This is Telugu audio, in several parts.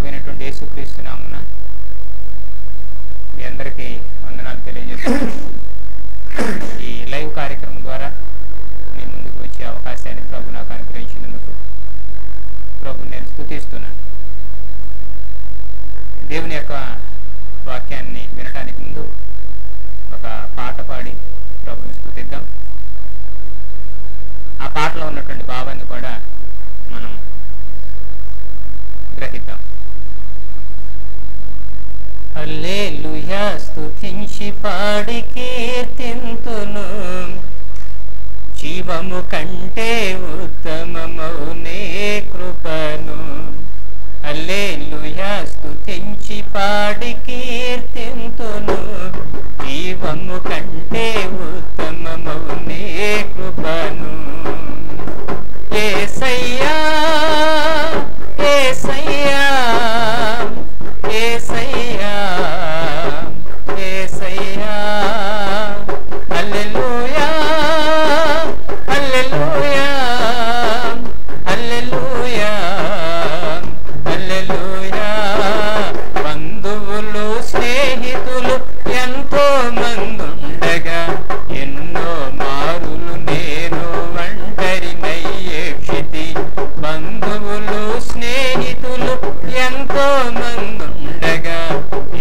అయినటువంటి యేసుక్రీస్తు నామమున మీ అందరికీ వందనాలు తెలియజేస్తున్నాను. ఈ లైవ్ కార్యక్రమం ద్వారా మీ ముందుకు వచ్చే అవకాశాన్ని ప్రభు నాకు అనుగ్రహించినందుకు ప్రభు నేను స్తుతిస్తున్నాను. దేవుని యొక్క వాక్యాన్ని వినటానికి ముందు ఒక పాట పాడి ప్రభుని స్తుతిద్దాం. ఆ పాటలో ఉన్నటువంటి భావాన్ని కూడా మనం గ్రహిద్దాం. హల్లెలూయా స్తుతించి పాడి కీర్తింతును, జీవము కంటే ఉత్తమమౌనే కృపను. హల్లెలూయా స్తుతించి పాడి కీర్తింతును, జీవము కంటే ఉత్తమమౌనే కృపను. యేసయ్యా యేసయ్యా యేసయ్యా యేసయ్యా, హల్లెలూయా హల్లెలూయా హల్లెలూయా హల్లెలూయా. బంధువులు స్నేహితులు ఎంతో మందుండగా ఎన్నో మారులు నేను ఒంటరినయ్యేక్షితి. బంధువులు స్నేహితులు ఎంతో మందుండగా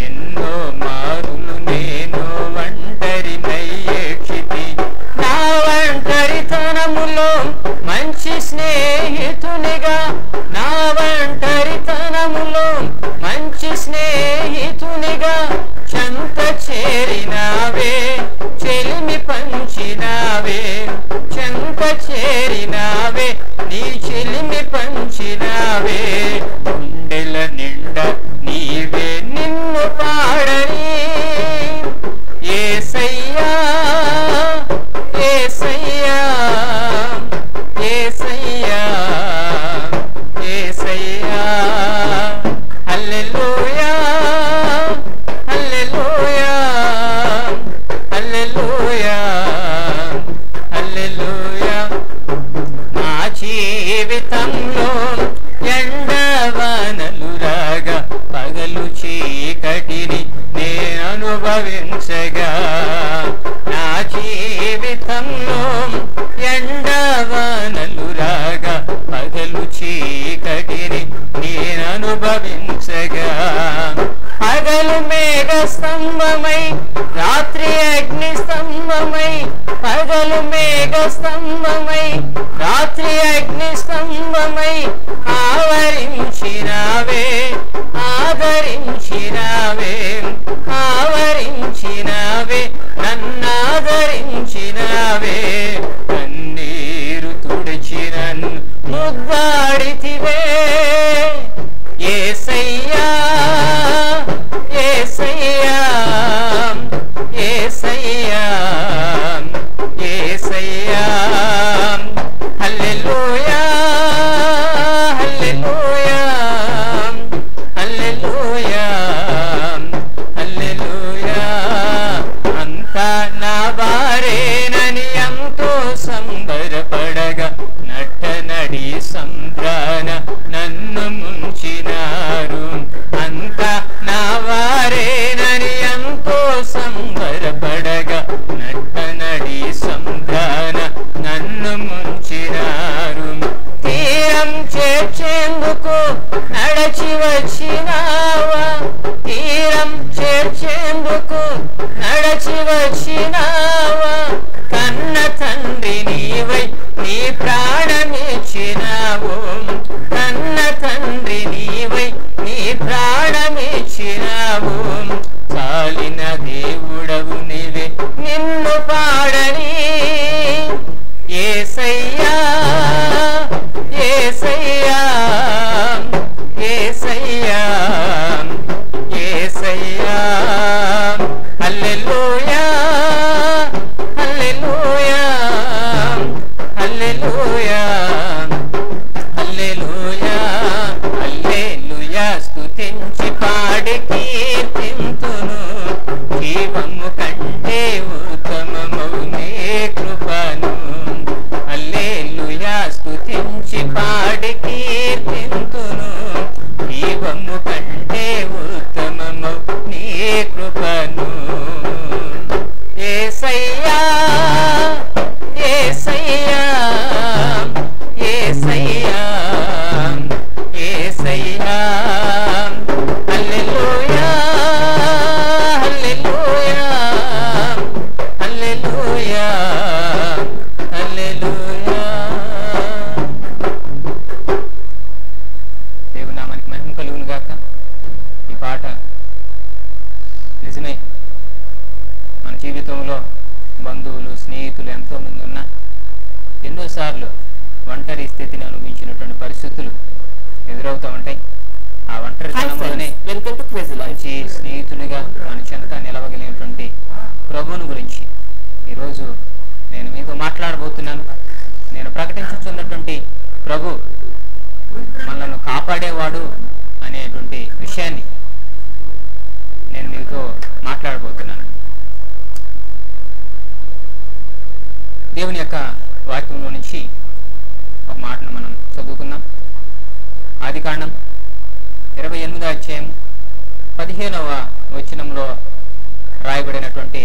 ఎన్నో మారులు నేను ఒంటరినయ్యేక్షితి. నా ఒంటరితనములో మంచి స్నేహితునిగా, నా ఒంటరితనములో మంచి స్నేహితునిగా చెంత చేరినావే, చెలిమి పంచినావే. చెంత చేరినావే, నీ చెలిమి పంచినావే. గుండెల నిండా నీవే నిన్ను పాడని. యేసయ్యా యేసయ్యా యేసయ్యా యేసయ్యా, హల్లెలూయా హల్లెలూయా హల్లెలూయా హల్లెలూయా. నా జీవితంలో ఎండవానలు రాగా పగలు చీకటిని నేను అనుభవించగా, నా జీవితంలో ఎండవానలు రాగా పగలు చీకటిని నేను అనుభవించగా, పగలు మేఘ స్తంభమై రాత్రి అగ్ని స్తంభమై, పగలు మేఘ స్తంభమై రాత్రి అగ్ని స్తంభమై ఆవరించినావే, ఆదరించినావే, ఆవరించినావే, నన్నాదరించినావే. కన్నీరు తుడిచి నన్ను ముద్దాడితివే. యేసయ్యా యేసయ్యా యేసయ్యా యేసయ్యా, హల్లెలూయా హల్లెలూయా హల్లెలూయా హల్లెలూయా. అంతా నా వారేనని ఎంతో సంబరపడగా నట్టనడి సంద్రాన నన్ను ముంచినారు. అంతా నా వారేనని ఎంతో సంబరపడగా నట్టనడి సంద్రాన నన్ను ముంచినారు. తీరం చేర్చేందుకు నడచి వచ్చినావా, తీరం చేర్చేందుకు నడచి వచ్చినావా. కన్న తండ్రి నీవై నీ ప్రాణమిచ్చినావు, కన్న తండ్రి నీవై నీ ప్రాణమిచ్చినావు. చాలిన దేవుడవు నీవే నిన్ను పాడని. యేసయ్యా యేసయ్యా యేసయ్యా యేసయ్యా, హల్లెలూయా హల్లెలూయా హల్లెలూయా హల్లెలూయా హల్లెలూయా. స్తుతించి పాడి కీర్తింతును, జీవము కంటే ఉత్తమమౌనే కృపను. హల్లెలూయా స్తుతించి పాడి కీర్తి స్థితిని అనుభవించినటువంటి పరిస్థితులు ఎదురవుతూ ఉంటాయి. ఆ ఒంటరితనంలోనే Welcome to Crazy Life. మంచి స్నేహితుడిగా మన చెంత నిలవగలిగినటువంటి ప్రభువుని గురించి ఈరోజు నేను మీతో మాట్లాడబోతున్నాను. నేను ప్రకటించుతున్నటువంటి ప్రభు మనల్ని కాపాడేవాడు అనేటువంటి విషయాన్ని నేను మీతో మాట్లాడబోతున్నాను. దేవుని యొక్క వాక్యంలో నుంచి ఒక మాటను మనం చదువుకుందాం. ఆదికాండం 28వ అధ్యాయం 15వ వచనంలో రాయబడినటువంటి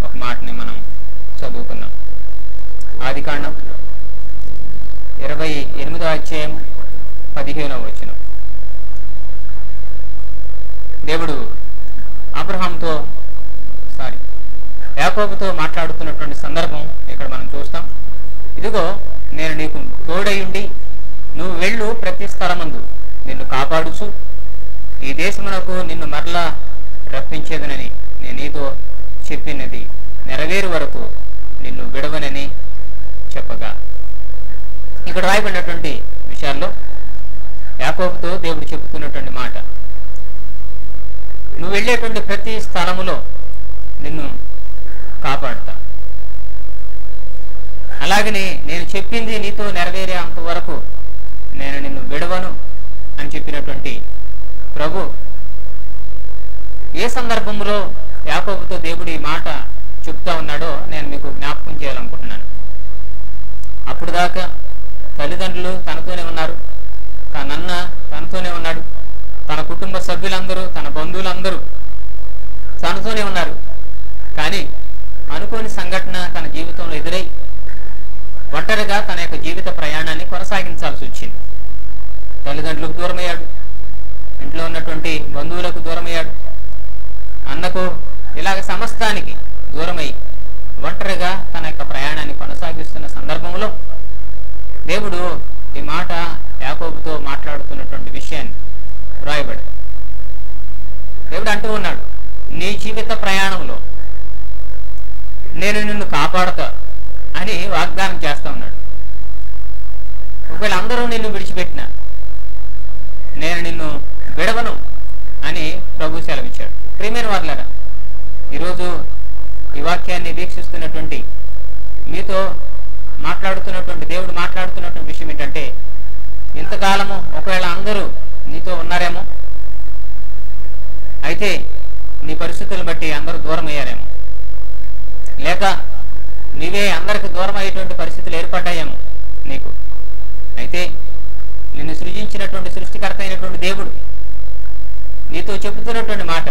ఒక మాటని మనం చదువుకుందాం. ఆదికాండం 28వ అధ్యాయం 15వ వచనం. దేవుడు యాకోబుతో మాట్లాడుతున్నటువంటి సందర్భం ఇక్కడ మనం చూస్తాం. ఇదిగో నేను నీకు తోడయుండి నువ్వు వెళ్ళు ప్రతి స్థలమందు నిన్ను కాపాడుచు ఈ దేశమునకు నిన్ను మరలా రప్పించేదనని నేను నీతో చెప్పినది నెరవేరు వరకు నిన్ను విడవనని చెప్పగా, ఇక్కడ రాయబడినటువంటి విషయాల్లో యాకోబుతో దేవుడు చెబుతున్నటువంటి మాట, నువ్వు వెళ్ళేటువంటి ప్రతి స్థలములో నిన్ను కాపాడుతా, అలాగని నేను చెప్పింది నీతో నెరవేరే అంతవరకు నేను నిన్ను విడవను అని చెప్పినటువంటి ప్రభు ఏ సందర్భంలో యాకోబుతో దేవుడు ఈ మాట చెప్తా ఉన్నాడో నేను మీకు జ్ఞాపకం చేయాలనుకుంటున్నాను. అప్పుడు దాకా తల్లిదండ్రులు తనతోనే ఉన్నారు, తనన్న తనతోనే ఉన్నాడు, తన కుటుంబ సభ్యులందరూ తన బంధువులందరూ తనతోనే ఉన్నారు. కానీ అనుకోని సంఘటన తన జీవితంలో ఎదురై ఒంటరిగా తన యొక్క జీవిత ప్రయాణాన్ని కొనసాగించాల్సి వచ్చింది. తల్లిదండ్రులకు దూరమయ్యాడు, ఇంట్లో ఉన్నటువంటి బంధువులకు దూరమయ్యాడు, అన్నకు, ఇలాగ సమస్తానికి దూరమై ఒంటరిగా తన యొక్క ప్రయాణాన్ని కొనసాగిస్తున్న సందర్భంలో దేవుడు ఈ మాట యాకోబుతో మాట్లాడుతున్నటువంటి విషయాన్ని వ్రాయబడి దేవుడు అంటూ ఉన్నాడు, నీ జీవిత ప్రయాణంలో నేను నిన్ను కాపాడుతా అని వాగ్దానం చేస్తా ఉన్నాడు. ఒకవేళ అందరూ నిన్ను విడిచిపెట్టినా నేను నిన్ను విడవను అని ప్రభు సెలవిచ్చాడు. ప్రియమైన వారులారా, ఈరోజు ఈ వాక్యాన్ని వీక్షిస్తున్నటువంటి మీతో మాట్లాడుతున్నటువంటి దేవుడు మాట్లాడుతున్నటువంటి విషయం ఏంటంటే, ఇంతకాలము ఒకవేళ అందరూ నీతో ఉన్నారేమో, అయితే నీ పరిస్థితులను బట్టి అందరూ దూరం అయ్యారేమో, లేక నీవే అందరికి దూరం అయ్యేటువంటి పరిస్థితులు ఏర్పడ్డాయేమో నీకు. అయితే నిన్ను సృజించినటువంటి సృష్టికర్త అయినటువంటి దేవుడు నీతో చెబుతున్నటువంటి మాట,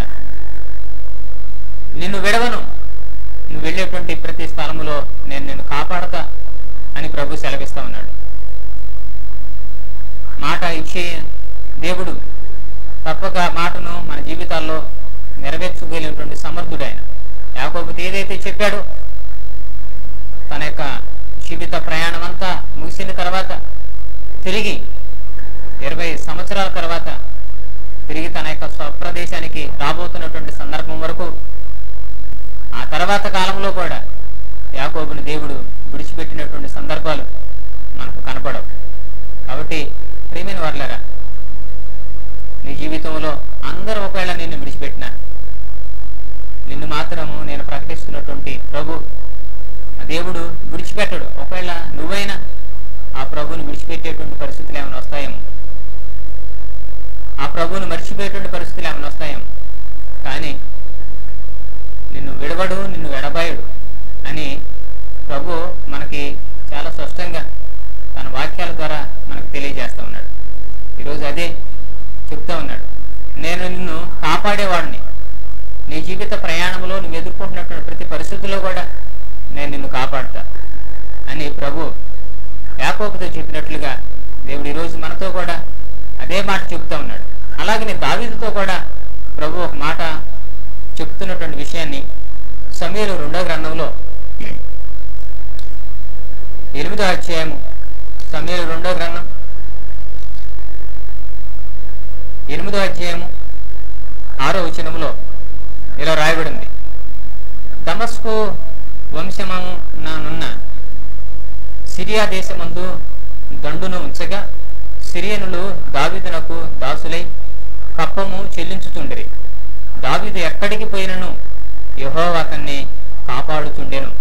నిన్ను విడవను, నువ్వు వెళ్ళేటువంటి ప్రతి స్థలములో నేను నిన్ను కాపాడతా అని ప్రభు సెలవిస్తా ఉన్నాడు. మాట ఇచ్చే దేవుడు తప్పక మాటను మన జీవితాల్లో నెరవేర్చగలిగినటువంటి సమర్థుడు ఆయన. యాకోబుతో ఏదైతే చెప్పాడో, తన యొక్క జీవిత ప్రయాణం అంతా ముగిసిన తర్వాత తిరిగి 20 సంవత్సరాల తర్వాత తిరిగి తన యొక్క స్వప్రదేశానికి రాబోతున్నటువంటి సందర్భం వరకు, ఆ తర్వాత కాలంలో కూడా యాకోబుని దేవుడు విడిచిపెట్టినటువంటి సందర్భాలు మనకు కనపడవు. కాబట్టి ప్రియమైన వారులారా, నీ జీవితంలో అందరూ ఒకవేళ నిన్ను విడిచిపెట్టినా నిన్ను మాత్రము నేను ప్రకటిస్తున్నటువంటి ప్రభు దేవుడు విడిచిపెట్టడు. ఒకవేళ నువ్వైనా ఆ ప్రభువుని విడిచిపెట్టేటువంటి పరిస్థితులు ఏమైనా వస్తాయేమో, ఆ ప్రభువుని మర్చిపోయేటువంటి పరిస్థితులు ఏమైనా వస్తాయేమో, కానీ నిన్ను విడవడు, నిన్ను ఎడబాయడు అని ప్రభు మనకి చాలా స్పష్టంగా తన వాక్యాల ద్వారా మనకు తెలియజేస్తా ఉన్నాడు. ఈరోజు అదే చెప్తా ఉన్నాడు, నేను నిన్ను కాపాడేవాడిని, నీ జీవిత ప్రయాణంలో నువ్వు ఎదుర్కొంటున్నటువంటి ప్రతి పరిస్థితుల్లో కూడా నేను నిన్ను కాపాడుతా అని ప్రభు యాకోబుతో చెప్పినట్లుగా దేవుడు ఈరోజు మనతో కూడా అదే మాట చెప్తా ఉన్నాడు. అలాగనే దావీదుతో కూడా ప్రభు ఒక మాట చెప్తున్నటువంటి విషయాన్ని సమూయేలు 2వ గ్రంథంలో 8వ అధ్యాయము, సమూయేలు 2వ గ్రంథం 8వ అధ్యాయము 6వ వచనములో ఇలా రాయబడింది, దమస్కు వంశమునున్న సిరియా దేశమందు దండును ఉంచగా సిరియనులు దావీదునకు దాసులై కప్పము చెల్లించుచుండిరి. దావీదు ఎక్కడికి పోయినను యెహోవా అతన్ని కాపాడుచుండెను.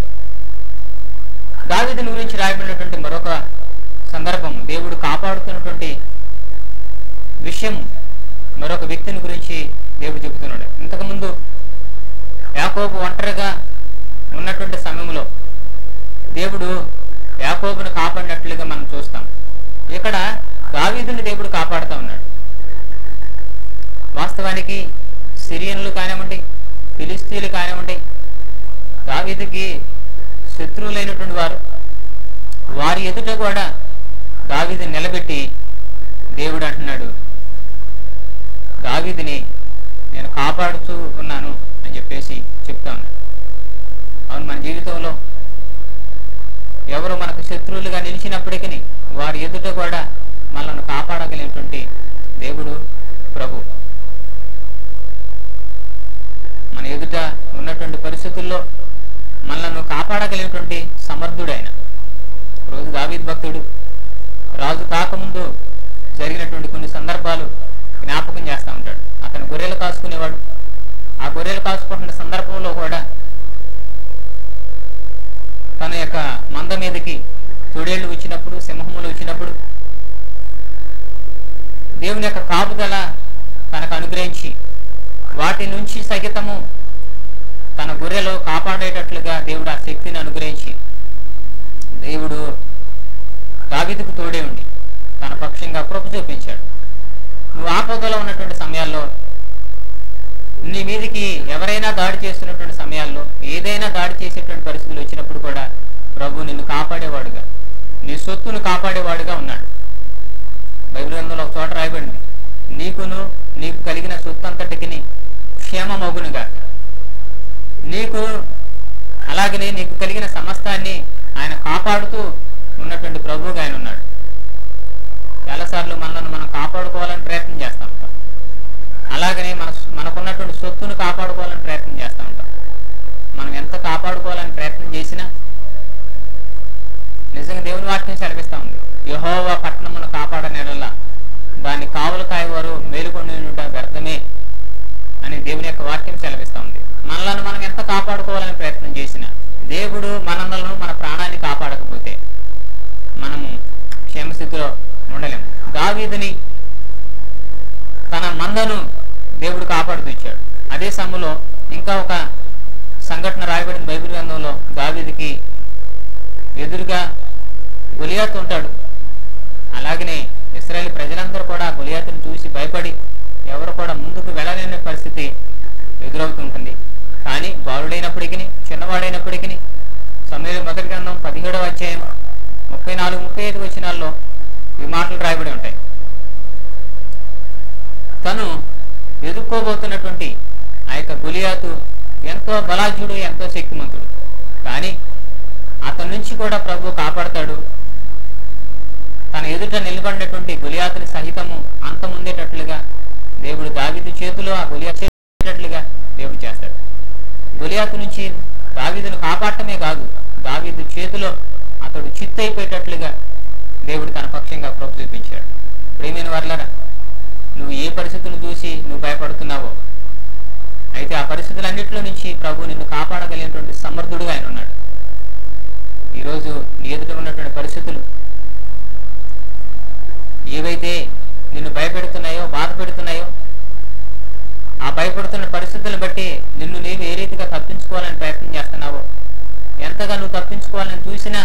దావీదుని గురించి రాయబడినటువంటి మరొక సందర్భం, దేవుడు కాపాడుతున్నటువంటి విషయం, మరొక వ్యక్తిని గురించి దేవుడు చెబుతున్నాడు. ఇంతకుముందు యాకోబు ఒంటరిగా ఉన్నటువంటి సమయంలో దేవుడు యాకోబును కాపాడినట్లుగా మనం చూస్తాం. ఇక్కడ దావీదుని దేవుడు కాపాడుతూ ఉన్నాడు. వాస్తవానికి సిరియన్లు కానివ్వండి, ఫిలిస్తీన్లు కానివ్వండి, దావీదుకి శత్రువులైనటువంటి వారు. వారి ఎదుట కూడా దావీదుని నిలబెట్టి దేవుడు అంటున్నాడు, దావీదుని నేను కాపాడుతూ ఉన్నాను అని చెప్పేసి చెప్తా ఉన్నాడు. అవును, మన జీవితంలో ఎవరు మనకు శత్రువులుగా నిలిచినప్పటికీ వారి ఎదుట కూడా మనల్ని కాపాడగలిగినటువంటి దేవుడు ప్రభు. మన ఎదుట ఉన్నటువంటి పరిస్థితుల్లో మనల్ని కాపాడగలిగినటువంటి సమర్థుడు ఆయన. రోజు దావీదు భక్తుడు రాజు కాకముందు జరిగినటువంటి కొన్ని సందర్భాలు జ్ఞాపకం చేస్తూ ఉంటాడు. అతను గొర్రెలు కాసుకునేవాడు. ఆ గొర్రెలు కాసుకుంటున్న సందర్భంలో కూడా తన యొక్క మంద మీదకి తొడేళ్లు వచ్చినప్పుడు, సింహములు వచ్చినప్పుడు దేవుని యొక్క కాపుదల తనకు అనుగ్రహించి వాటి నుంచి సహితము తన గొర్రెలు కాపాడేటట్లుగా దేవుడు ఆ శక్తిని అనుగ్రహించి దేవుడు దావీదుకు తోడే ఉండి తన పక్షంగా కృప చూపించాడు. నువ్వు ఆపదలో ఉన్నటువంటి సమయాల్లో, నీ మీదికి ఎవరైనా దాడి చేస్తున్నటువంటి సమయాల్లో, ఏదైనా దాడి చేసేటువంటి పరిస్థితులు వచ్చినప్పుడు కూడా ప్రభు నిన్ను కాపాడేవాడుగా, నీ సొత్తును కాపాడేవాడుగా ఉన్నాడు. బైబిల్ గ్రంథంలో ఒక చోట రాయబడింది, నీకు కలిగిన సొత్తు అంతటికి క్షేమమగునుగా. అలాగనే నీకు కలిగిన సమస్తాన్ని ఆయన కాపాడుతూ ఉన్నటువంటి ప్రభువుగా ఆయన ఉన్నాడు. చాలాసార్లు మనల్ని మనం కాపాడుకోవాలని ప్రయత్నం చేస్తూ ఉంటాం. అలాగనే మనకున్నటువంటి సొత్తును కాపాడుకోవాలని ప్రయత్నం చేస్తూ ఉంటాం. మనం ఎంత కాపాడుకోవాలని ప్రయత్నం చేసినా నిజంగా దేవుని వాక్యం సెలవిస్తూ ఉంది, యెహోవా పట్టణమును కాపాడనేలా దాన్ని కావలు కాయవారు మేలుకొనుట వ్యర్థమే అని దేవుని యొక్క వాక్యం సెలవిస్తూ ఉంది. మనలను మనం ఎంత కాపాడుకోవాలని ప్రయత్నం చేసినా దేవుడు మనలను, మన ప్రాణాన్ని కాపాడకపోతే మనము క్షేమస్థితిలో ఉండలేము. దావీదుని తన మందను దేవుడు కాపాడుతూ ఇచ్చాడు. అదే సమయంలో ఇంకా ఒక సంఘటన రాయబడిన బైబిల్ గ్రంథంలో, దావీదుకి ఎదురుగా గొలియాతు ఉంటాడు. అలాగనే ఇశ్రాయేలు ప్రజలందరూ కూడా గొలియాతును చూసి భయపడి ఎవరు కూడా ముందుకు వెళ్ళలేని పరిస్థితి ఎదురవుతుంటుంది. కానీ బాలుడైనప్పటికీ, చిన్నవాడైనప్పటికీ సమూయేలు మొదటి గ్రంథం 17వ అధ్యాయం 34-35 వచనాల్లో ఈ మాటలు రాయబడి ఉంటాయి. తను ఎదుర్కోబోతున్నటువంటి ఆ యొక్క గొలియాతు ఎంతో బలాఢ్యుడు, ఎంతో శక్తిమంతుడు. కానీ అతని నుంచి కూడా ప్రభు కాపాడతాడు. తన ఎదుట నిలబడినటువంటి గొలియాతుని సహితము అంతముందేటట్లుగా దేవుడు దావీదు చేతిలో ఆ గొలియాతు చేసేటట్లుగా దేవుడు చేస్తాడు. గొలియాతు నుంచి దావీదును కాపాడటమే కాదు, దావీదు చేతిలో అతడు చిత్తైపోయేటట్లుగా దేవుడు తన పక్షంగా కృప చూపించాడు. ప్రియమైన వారలారా, నువ్వు ఏ పరిస్థితులు చూసి నువ్వు భయపడుతున్నావో, అయితే ఆ పరిస్థితులన్నింటిలో నుంచి ప్రభు నిన్ను కాపాడగలిగినటువంటి సమర్థుడుగా ఆయన ఉన్నాడు. ఈరోజు నీ ఎదుట ఉన్నటువంటి పరిస్థితులు ఏవైతే నిన్ను భయపెడుతున్నాయో, బాధ పెడుతున్నాయో, ఆ భయపడుతున్న పరిస్థితులను బట్టి నిన్ను నీవు ఏ రీతిగా తప్పించుకోవాలని ప్రయత్నం చేస్తున్నావో, ఎంతగా నువ్వు తప్పించుకోవాలని చూసినా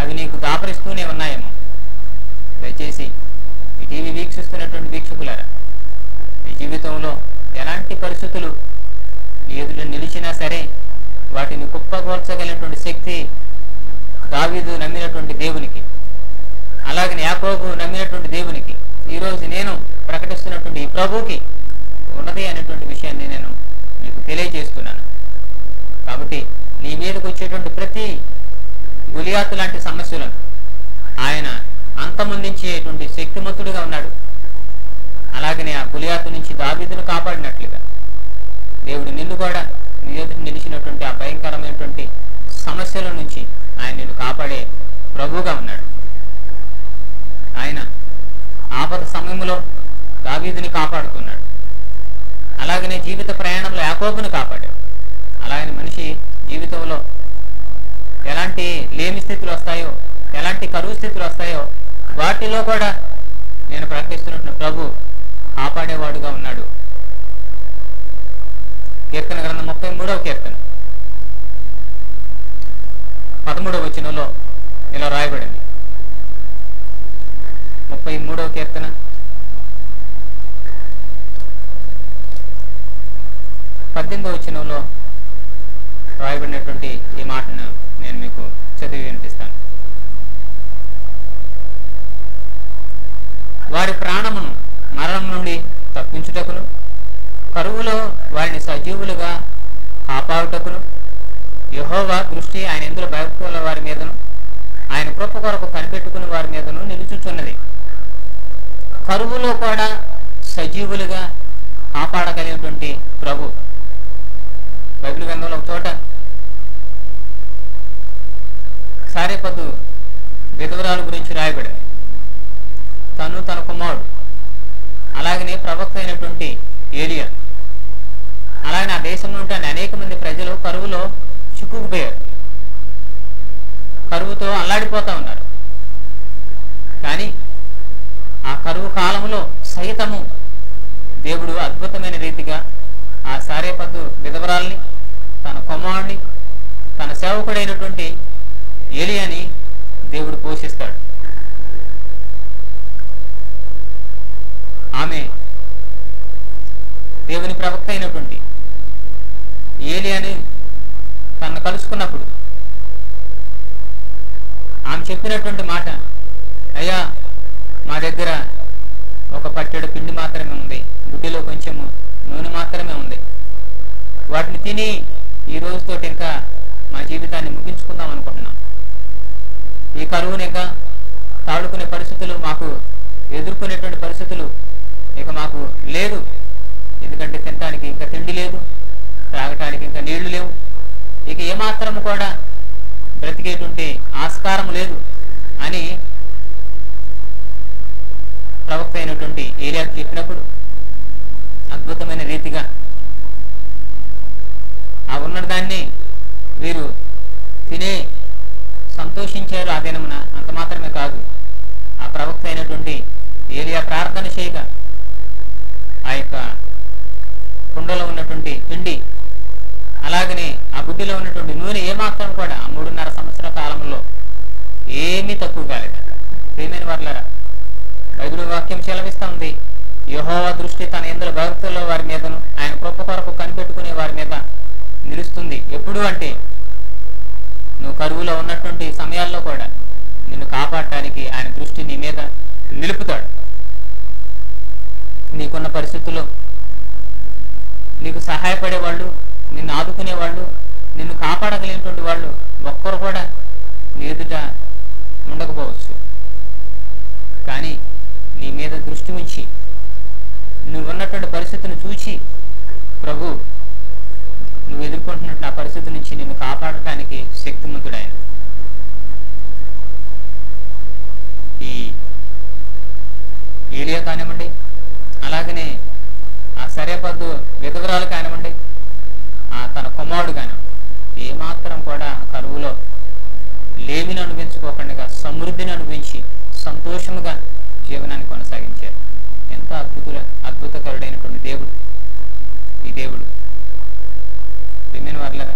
అవి నీకు దాపరిస్తూనే ఉన్నాయేమో. దయచేసి ఈ టీవీ వీక్షిస్తున్నటువంటి వీక్షకులారా, నీ జీవితంలో ఎలాంటి పరిస్థితులు నీ ఎదుట నిలిచినా సరే వాటిని కుప్పగోల్చగలిగినటువంటి శక్తి దావీదు నమ్మినటువంటి దేవునికి, అలాగే యాకోబు నమ్మినటువంటి దేవునికి, ఈరోజు నేను ప్రకటిస్తున్నటువంటి ఈ ప్రభువుకి ఉన్నది అనేటువంటి విషయాన్ని నేను మీకు తెలియజేస్తున్నాను. కాబట్టి నీ మీదకి వచ్చేటువంటి ప్రతి గొలియాతు లాంటి సమస్యలను ఆయన అంతమొందించేటువంటి శక్తిమంతుడుగా ఉన్నాడు. అలాగనే ఆ గొలియాతు నుంచి దావీదును కాపాడినట్లుగా దేవుడు నిన్ను కూడా నీ ఎదుట నిలిచినటువంటి ఆ భయంకరమైనటువంటి సమస్యల నుంచి ఆయన నిన్ను కాపాడే ప్రభువుగా ఉన్నాడు. ఆయన ఆపద సమయంలో దావీదుని కాపాడుతున్నాడు. అలాగనే జీవిత ప్రయాణంలో యాకోబుని కాపాడాడు. అలాగనే మనిషి జీవితంలో ఎలాంటి లేమి స్థితులు వస్తాయో, ఎలాంటి కరువు స్థితులు వస్తాయో వాటిలో కూడా నేను ప్రకటిస్తున్నట్టు ప్రభు కాపాడేవాడుగా ఉన్నాడు. కీర్తన గ్రంథం 33వ కీర్తన 13వ వచనంలో ఇలా రాయబడింది. 33వ కీర్తన 18వ వచనంలో రాయబడినటువంటి ఈ మాటను నేను మీకు చదివి వినిపిస్తాను. వారి ప్రాణమును మరణం నుండి తప్పించుటకును, కరువులో వారిని సజీవులుగా కాపాడుటకును యెహోవా దృష్టి ఆయన యందు భయభక్తుల వారి మీదను, ఆయన కృప కొరకు కనిపెట్టుకుని వారి మీదను నిలుచుచున్నది. కరువులో కూడా సజీవులుగా కాపాడగలిగినటువంటి ప్రభు. బైబిల్ గ్రంథంలో ఒక చోట సారేపద్దు విధవరాలు గురించి రాయబడింది. తను తన కుమారుడు, అలాగనే ప్రవక్త అయినటువంటి ఏలియా, అలాగే ఆ దేశంలో ఉంటే అనేక మంది ప్రజలు కరువులో చిక్కుకుపోయారు. కరువుతో అల్లాడిపోతా ఉన్నారు. కానీ ఆ కరువు కాలంలో సైతము దేవుడు అద్భుతమైన రీతిగా ఆ సారేపద్దు విధవరాల్ని, తన కుమారుడిని, తన సేవకుడైనటువంటి ఏలియాని దేవుడు పోషిస్తాడు. ఆమె దేవుని ప్రవక్త అయినటువంటి ఏలియాని తనను కలుసుకున్నప్పుడు ఆమె చెప్పినటువంటి మాట, అయ్యా మా దగ్గర ఒక పట్టెడు పిండి మాత్రమే ఉంది, గుడ్డిలో కొంచెము నూనె మాత్రమే ఉంది, వాటిని తిని ఈ రోజుతోటి ఇంకా మా జీవితాన్ని ముగించుకుందాం అనుకుంటున్నాం. ఈ కరువుని ఇంకా తాడుకునే పరిస్థితులు, మాకు ఎదుర్కొనేటువంటి పరిస్థితులు ఇక మాకు లేదు. ఎందుకంటే తినటానికి ఇంకా తిండి లేదు, త్రాగటానికి ఇంకా నీళ్లు లేవు, ఇక ఏమాత్రము కూడా బ్రతికేటువంటి ఆస్కారం లేదు అని ప్రవక్త అయినటువంటి ఏలియాకు చెప్పినప్పుడు అద్భుతమైన రీతిగా ఆ ఉన్న దాన్ని వీరు తినే సంతోషించారు ఆ దినమున. అంత మాత్రమే కాదు, ఆ ప్రవక్త అయినటువంటి ఏలియా ప్రార్థన చేయగా ఆ యొక్క కుండలో ఉన్నటువంటి పిండి, అలాగనే ఆ గుడ్డిలో ఉన్నటువంటి నూనె ఏమాత్రం కూడా ఆ 3.5 సంవత్సరాల కాలంలో ఏమీ తక్కువ కాలేదట. ప్రియమైన వారలారా, బైబిల్ వాక్యం సెలవిస్తా ఉంది, యెహోవా దృష్టి తన యందు భక్తుల వారి మీదను, ఆయన కృప కొరకు కనిపెట్టుకునే వారి మీద నిలుస్తుంది. ఎప్పుడు అంటే నువ్వు కరువులో ఉన్నటువంటి సమయాల్లో కూడా నిన్ను కాపాడటానికి ఆయన దృష్టి నీ మీద నిలుపుతాడు. నీకున్న పరిస్థితుల్లో నీకు సహాయపడేవాళ్ళు, నిన్ను ఆదుకునేవాళ్ళు, నిన్ను కాపాడగలిగినటువంటి వాళ్ళు ఒక్కరు కూడా నీ ఎదుట ఉండకపోవచ్చు. కానీ నీ మీద దృష్టి ఉంచి నువ్వు ఉన్నటువంటి పరిస్థితిని చూచి ప్రభు నువ్వు ఎదుర్కొంటున్నట్టు ఆ పరిస్థితి నుంచి నిన్ను కాపాడటానికి శక్తిమంతుడు ఆయన. ఈ ఏలియా కానివ్వండి, అలాగనే ఆ సరేపద్దు విధవరాలు కానివ్వండి, ఆ తన కుమారుడు కానివ్వండి, ఏమాత్రం కూడా కరువులో లేమిని అనుభవించుకోకుండా సమృద్ధిని అనుభవించి సంతోషముగా జీవనాన్ని కొనసాగించారు. ఎంత అద్భుతకరుడైనటువంటి దేవుడు ఈ దేవుడు. ప్రియమైన వారలారా,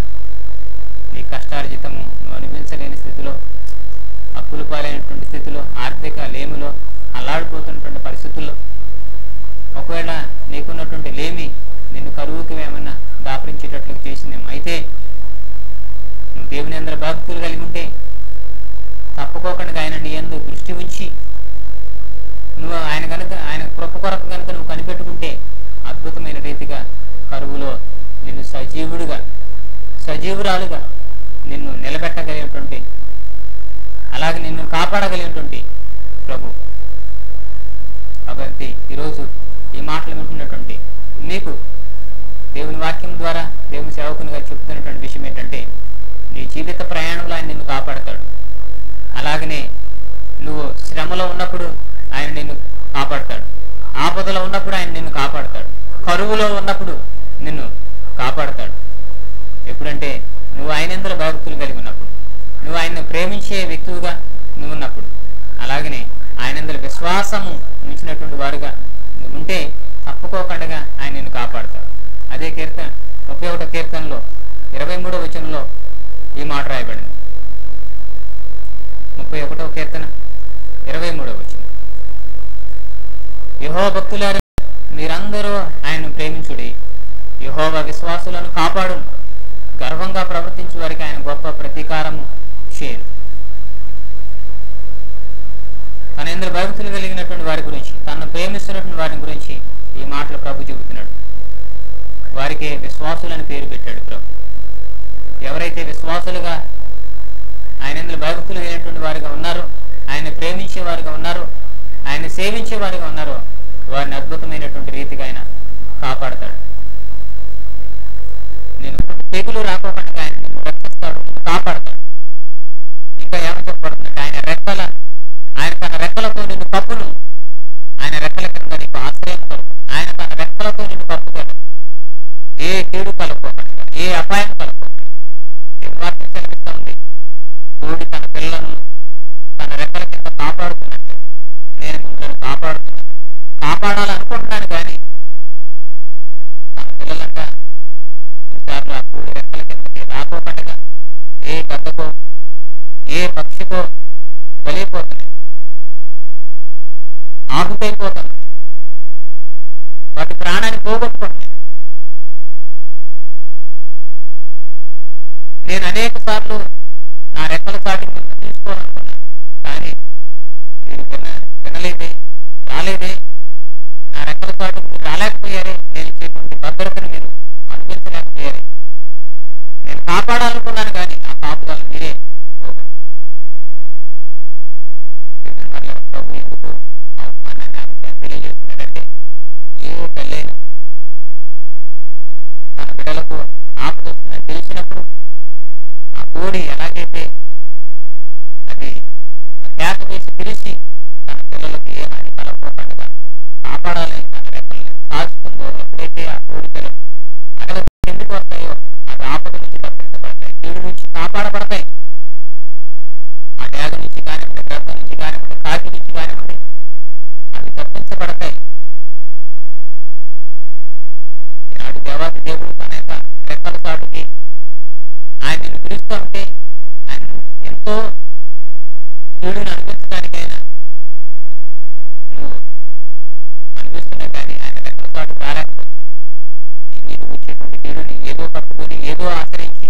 నీ కష్టార్జితము నువ్వు అనుభవించలేని స్థితిలో, అప్పులు పాలైనటువంటి స్థితిలో, ఆర్థిక లేమిలో అల్లాడిపోతున్నటువంటి పరిస్థితుల్లో, ఒకవేళ నీకున్నటువంటి లేమి నిన్ను కరువుకి ఏమన్నా దాపరించేటట్లు చేసిందేమో, అయితే నువ్వు దేవుని అందరూ భక్తులు కలిగి ఉంటే తప్పుకోకుండా ఆయన నీ యందు దృష్టి ఉంచి నువ్వు ఆయన కృప కొరకు కనుక నువ్వు కనిపెట్టుకుంటే అద్భుతమైన రీతిగా కరువులో నిన్ను సజీవురాలుగా నిన్ను నిలబెట్టగలిగినటువంటి, అలాగే నిన్ను కాపాడగలిగినటువంటి ప్రభు. కాబట్టి ఈరోజు ఈ మాటలు వింటున్నటువంటి మీకు దేవుని వాక్యం ద్వారా దేవుని సేవకునిగా చెప్తున్నటువంటి విషయం ఏంటంటే, నీ జీవిత ప్రయాణంలో ఆయన నిన్ను కాపాడతాడు. అలాగనే నువ్వు శ్రమలో ఉన్నప్పుడు ఆయన నిన్ను కాపాడతాడు. ఆపదలో ఉన్నప్పుడు ఆయన నిన్ను కాపాడతాడు. కరువులో ఉన్నప్పుడు నిన్ను కాపాడతాడు. ఎప్పుడంటే నువ్వు ఆయనందులో భక్తులు కలిగి ఉన్నప్పుడు, నువ్వు ఆయన్ని ప్రేమించే వ్యక్తువుగా నువ్వు ఉన్నప్పుడు, అలాగనే ఆయనందులో విశ్వాసము ఉంచినటువంటి వారుగా నువ్వు ఉంటే తప్పుకోకుండా ఆయన నిన్ను కాపాడతాడు. అదే కీర్తన 31వ కీర్తనలో 23వ వచనంలో ఈ మాట రాయబడింది. 31వ కీర్తన 23వ వచనం, యెహోవా భక్తులారా మీరందరూ ఆయన్ను ప్రేమించుడి, యెహోవా విశ్వాసులను కాపాడు, గర్వంగా ప్రవర్తించే వారికి ఆయన గొప్ప ప్రతీకారము చేయను. తన ఇందులో భక్తులు కలిగినటువంటి వారి గురించి, తనను ప్రేమిస్తున్నటువంటి వారి గురించి ఈ మాటలు ప్రభు చెబుతున్నాడు. వారికి విశ్వాసులని పేరు పెట్టాడు ప్రభు. ఎవరైతే విశ్వాసులుగా ఆయన ఇందులో భక్తులు కలిగినటువంటి వారిగా ఉన్నారో, ఆయన ప్రేమించే వారిగా ఉన్నారో, ఆయన సేవించే వారిగా ఉన్నారో, వారిని అద్భుతమైనటువంటి రీతిగా ఆయన కాపాడతాడు. నేను తెగులు రాకోకుండా ఆయన నిన్ను రక్షిస్తాడు, కాపాడతాడు. ఇంకా ఏమని చెప్పబడుతుందంటే ఆయన తన రెక్కలతో నిన్ను కప్పును, ఆయన రెక్కల కింద నీకు ఆశ్రయం కలుగు, ఆయన తన రెక్కలతో నిన్ను కప్పుతాడు. ఏ కీడు కలుపుకోకుండా, ఏ అపాయం కలుపుకోకుండా. వాక్యం సెలవిస్తా ఉంది, కోడి తన పిల్లలను తన రెక్కల కింద కాపాడుతున్నట్టు నేను మిమ్మల్ని కాపాడుతున్నాను. కాపాడాలనుకుంటున్నాను కానీ తన పిల్లలంతా కొన్నిసార్లు ఆ కోడి రెక్కల కిందకి రాకోకుండా ఏ గద్దకో ఏ పక్షికో బలైపోతున్నాయి, ఆహుతైపోతున్నాయి, వాటి ప్రాణాన్ని పోగొట్టుకుంటున్నాయి. నేను అనేక సార్లు నా రెక్కల చాటి తీసుకోవాలనుకున్నాను, కానీ మీరు వినలేదే, రాలేదే, నా రెక్కల చాటు మీరు రాలేకపోయారే, నేను ఇచ్చేటువంటి భద్రతను మీరు అనుభవించలేకపోయారే. నేను కాపాడాలనుకున్నాను కానీ ఆ కాపుదాలు మీరే ప్రభు ఎందుకు అవమానాన్ని అభిప్రాయం తెలియజేస్తున్నాడంటే, ఏ తల్లైనా తన బిడ్డలకు ఆపదొస్తుందని తెలిసినప్పుడు ఆ కోడి ఎలాగైతే అది కేక వేసి పిలిచి తన పిల్లలకు ఏ హాని కలగకుండా కాపాడాలని తన రెక్కల్ని కాల్చుకుందో, ఎప్పుడైతే ఆ కోడి పిల్లలు అడగ ఎందుకు వస్తాయో అది ఆపద నుంచి తప్పించబడతాయి, కీడు నుంచి కాపాడబడతాయి. ఆ డ్యాగ నుంచి కానివ్వండి, గర్భ నుంచి కానివ్వండి, కాకి నుంచి కానివ్వండి, అవి తప్పించబడతాయి. ఈనాడు దేవాది దేవుడు తన యొక్క రెక్కల చాటుకి ఆయన నిన్ను పిలుస్తూ ఉంటే ఆయన ఎంతో కీడుని అనుభవించడానికైనా నువ్వు అనిపిస్తున్నా కానీ ఆయన రెక్కల చాటు కాలేకపోతే నీకు వచ్చేటువంటి కీడుని ఏదో కప్పుకొని ఏదో ఆశ్రయించి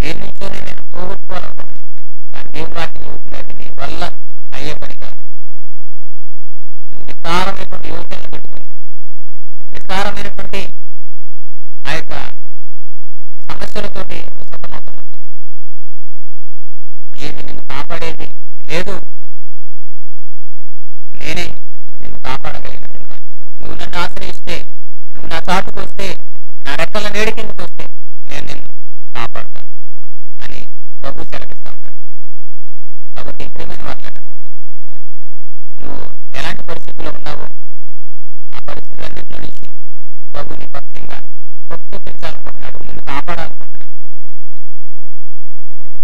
దేని నుంచోనే నేను పోగొట్టుకోవాలనుకున్నాను. కానీ దేవుని వాక్యం చెబుతుంది అది నీ వల్ల అయ్యే పని కాదు. విస్తారమైనటువంటి యోచనలు పెట్టుకుని విస్తారమైనటువంటి ఆ యొక్క సమస్యలతోటి సతమవుతున్నావు. ఏమి నిన్ను కాపాడేది లేదు, నేనే నిన్ను కాపాడగలిగినటువంటి. నువ్వు నన్ను ఆశ్రయిస్తే, నువ్వు నా చాటుకు వస్తే, నా రెక్కల నేడి కిందకు వస్తే నేను నిన్ను కాపాడతాను అని ప్రభు సెలవిస్తా ఉంటాడు. కాబట్టి ప్రియమైన వాళ్ళ నువ్వు ఎలాంటి పరిస్థితుల్లో ఉన్నావో ఆ పరిస్థితులన్నింటిలో నుంచి ప్రభు నీ పక్షంగా చూపించాలనుకుంటున్నాడు, నిన్ను కాపాడాలనుకుంటున్నాడు.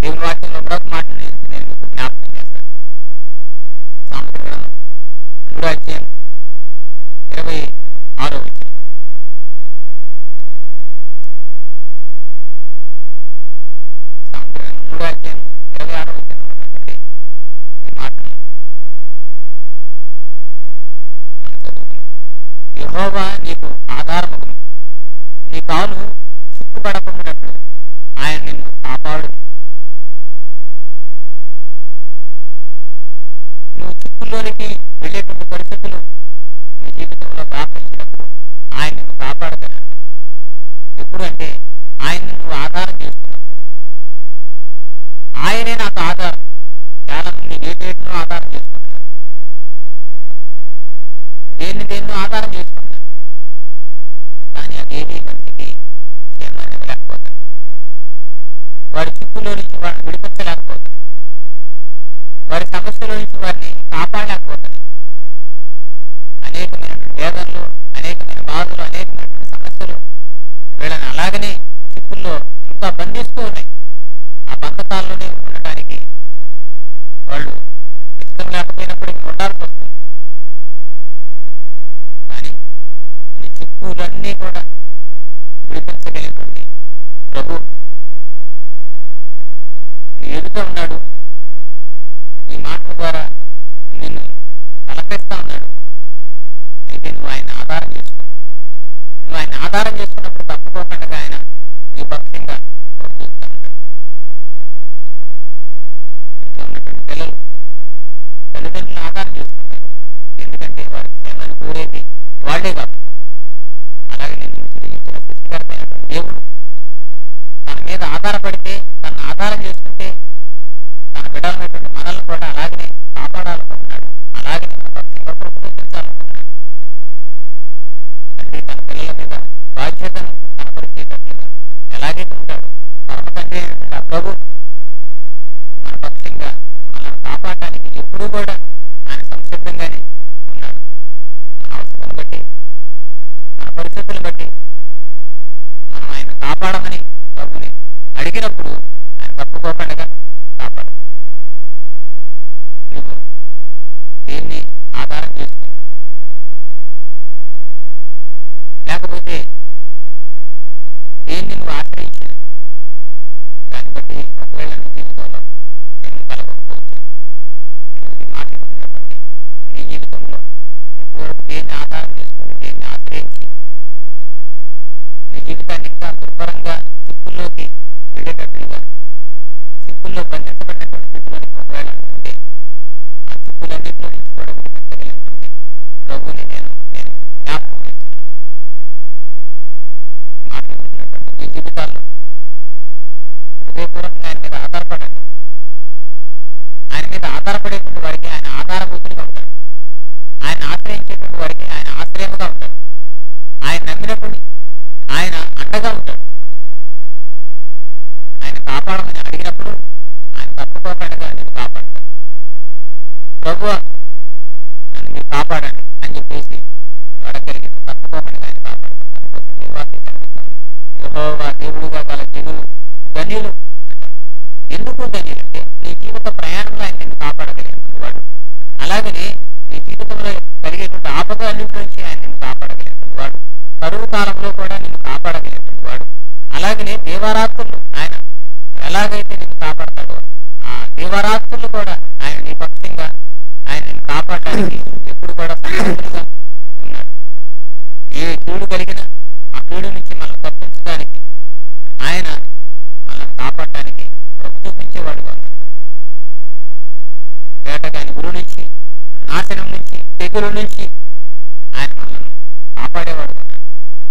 దేవుని వాక్యంలో మరొక మాటని నేను మీకు జ్ఞాపకం చేస్తాను. సామెతల గ్రంథం 3వ అధ్యాయం 26వ వచనం. సామెతల గ్రంథం 3వ అధ్యాయం 26వ వచనం ఉన్నటువంటి ఈ మాటను యెహోవా నీకు ఆధారమగును, నీ కాలు చిక్కుపడకుండానట్లు ఆయన నిన్ను కాపాడు. నువ్వు చిక్కుల్లోనికి వెళ్ళేటువంటి పరిస్థితులు నీ జీవితంలో దాఖలించినప్పుడు ఆయన నిన్ను కాపాడతాడు. ఎప్పుడు అంటే ఆయన నువ్వు ఆధారం చేసుకున్నావు. ఆయనే నాకు ఆధారం. చాలా మంది ఏటేటినో ఆధారం చేసుకుంటారు, దేన్నో ఆధారం చేసుకుంటారు, కానీ అదేమీ మనిషికి క్షేమాన్ని ఇవ్వలేకపోతాడు. వారి చిక్కులో నుంచి వారిని విడిపించలేకపోతాడు, వారి సమస్యలో నుంచి వారిని కాపాడలేకపోతాడు. శత్రువులన్నీ కూడా విడిపించగలిగినటువంటి ప్రభు నీ ఎదుట ఉన్నాడు. ఈ మాటల ద్వారా నిన్ను తలపిస్తా ఉన్నాడు. అయితే నువ్వు ఆయన ఆధారం చేసుకో. నువ్వు ఆయన ఆధారం చేసుకున్నప్పుడు తప్పుకోకుండా ఆయన నీ పక్షంగా ప్రవర్తిస్తా ఉంటాడు. ఇంట్లో ఉన్నటువంటి పిల్లలు తల్లిదండ్రులను ఆధారం చేసుకుంటారు. ఎందుకంటే వారి క్షేమాన్ని కోరేది వాళ్లే కాదు. అలాగే నేను తిరిగించిన సృష్టికర్తైనటువంటి దేవుడు తన మీద ఆధారపడితే, తనను ఆధారం చేసుకుంటే తన బిడ్డలమైనటువంటి మనల్ని కూడా అలాగనే కాపాడాలనుకుంటున్నాడు. అలాగనే మన పక్షంగా ప్రవర్తించాలనుకుంటున్నాడు. అంటే తన పిల్లల మీద బాధ్యతను కనపరిచేటట్లుగా ఎలాగైతే ఉంటాడు పరమ తండ్రి అయినటువంటి ఆ ప్రభు మన పక్షంగా మనల్ని కాపాడటానికి ఎప్పుడూ కూడా ఆయన సంసిద్ధంగానే ఉన్నాడు. మన అవసరాలను బట్టి, మన పరిస్థితులను బట్టి మనం ఆయన కాపాడమని ప్రభుని అడిగినప్పుడు ఆయన తప్పుకోకుండా కాపాడు. నువ్వు దేన్ని ఆధారం చేసుకో, లేకపోతే దేన్ని నువ్వు ఆశ్రయించిన దాన్ని బట్టి ఒకవేళ నీ జీవితంలో క్షేమం కలగకపోవచ్చు. ఈ మాట విన్నటువంటి నీ జీవితంలో ఇప్పటివరకు దేన్ని ఆధారం చేసుకుని, దేన్ని ఆశ్రయించి నీ జీవితాన్ని ఇంకా దుర్భరంగా చిక్కుల్లోకి వెళ్ళేటట్లుగా, చిక్కుల్లో బంధించబడినటువంటి స్థితిలోనికి ఒకవేళ ఉంటే ఆ చిక్కులన్నింటిలో నుంచి కూడా విడిపించగలిగినటువంటి ప్రభుని నేను జ్ఞాపకం చేస్తాను. మాట్లాడుతున్నటువంటి మీ జీవితాల్లో హృదయపూర్వకంగా ఆయన మీద ఆధారపడండి. ఆయన మీద ఆధారపడేటువంటి వారికి ఆయన ఆధారభూతులుగా ఉంటాడు. ఆయన ఆశ్రయించేటువంటి వారికి ఆయన ఆశ్రయముగా ఉంటాడు. ఆయన నమ్మినటువంటి ఆయన అండగా ఉంటాడు. ఆయన కాపాడమని అడిగినప్పుడు ఆయన తప్పుకోకుండా నేను కాపాడతాను. ప్రభువా నన్ను మీరు కాపాడండి అని చెప్పేసి అడగలిగి తప్పుకోకుండా ఆయన కాపాడతాను. అందుకోసం దేవాకి కనిపిస్తాను. యెహోవా దేవుడుగా గల జనులు ధన్యులు. ఎందుకు ధన్యులంటే నీ జీవిత ప్రయాణంలో ఆయన నిన్ను కాపాడగలిగినటువంటి వాడు. అలాగనే నీ జీవితంలో కలిగేటువంటి ఆపద అన్నింటి నుంచి ఆయన నిన్ను కాపాడగలిగినటువంటి వాడు. కరువు కాలంలో కూడా నిన్ను కాపాడగలిగినటువంటి వాడు. అలాగనే దేవరాత్రులు ఆయన ఎలాగైతే నిన్ను కాపాడతాడో ఆ దేవరాత్రులు కూడా ఆయన నీ పక్షంగా ఆయన నిన్ను కాపాడడానికి ఎప్పుడు కూడా సంసిద్ధంగా ఉన్నాడు. ఏ కీడు కలిగినా ఆ కీడు నుంచి మనం తప్పించడానికి ఆయన మనల్ని కాపాడడానికి ప్రభు చూపించేవాడుగా ఉన్నాడు. వేటగాని గురి నుంచి, నాశనం నుంచి, తెగుల నుంచి ఆయన మనల్ని కాపాడేవాడుగా ఉన్నాడు.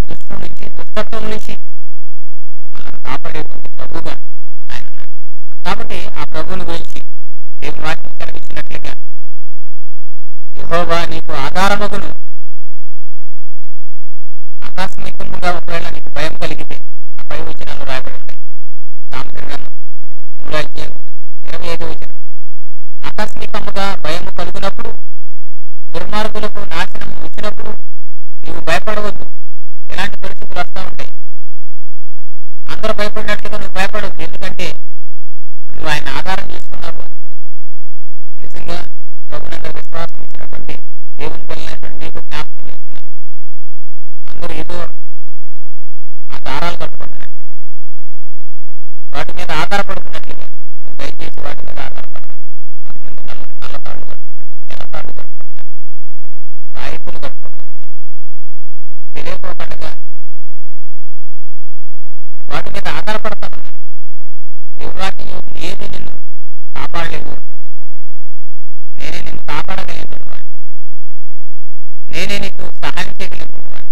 దుష్టు నుంచి, దుష్టత్వం నుంచి మనల్ని కాపాడేటువంటి ప్రభుగా ఆయన ఉన్నాడు. కాబట్టి ఆ ప్రభువుని గురించి దేవుని వాక్యం కనిపించినట్లుగా యెహోవా నీకు ఆధారమగును. ఆకస్మికంగా ఒకవేళ నీకు భయం కలిగితే ఆ పై వచనాలు రాయబడి ఉంటాయి. సామెతల గ్రంథం 3:25 ఆకస్మికంగా భయము కలుగునప్పుడు, దుర్మార్గులకు నాశనం వచ్చినప్పుడు నీవు భయపడవద్దు. ఎలాంటి పరిస్థితులు వస్తూ ఉంటాయి. అందరూ భయపడినట్లుగా నువ్వు భయపడవద్దు. ఎందుకంటే నువ్వు ఆయన ఆధారం చేసుకున్నావు. నిజంగా ప్రభునందరూ విశ్వాసం ఇచ్చినటువంటి దేవుని పిల్లలైనటువంటి నీకు జ్ఞాపకం చేస్తున్నారు. అందరూ ఏదో ఆ దారాలు కట్టుకుంటున్నారు. వాటి మీద ఆధారపడుతున్నట్లుగా దయచేసి వాటి మీద ఆధారపడాలి. నల్లతాళ్ళు కట్టుకుంటారు, ఎర్రతాళ్ళు కట్టుకుంటారు, రాయిపులు కట్టుకుంటారు. తెలియకోకుండా వాటి మీద ఆధారపడతాను. దేవుడికి ఏది నిన్ను కాపాడలేదు. నేనే నిన్ను కాపాడగలిగినటువంటి వాడు. నేనే నీకు సహాయం చేయగలిగినటువంటి వాడు.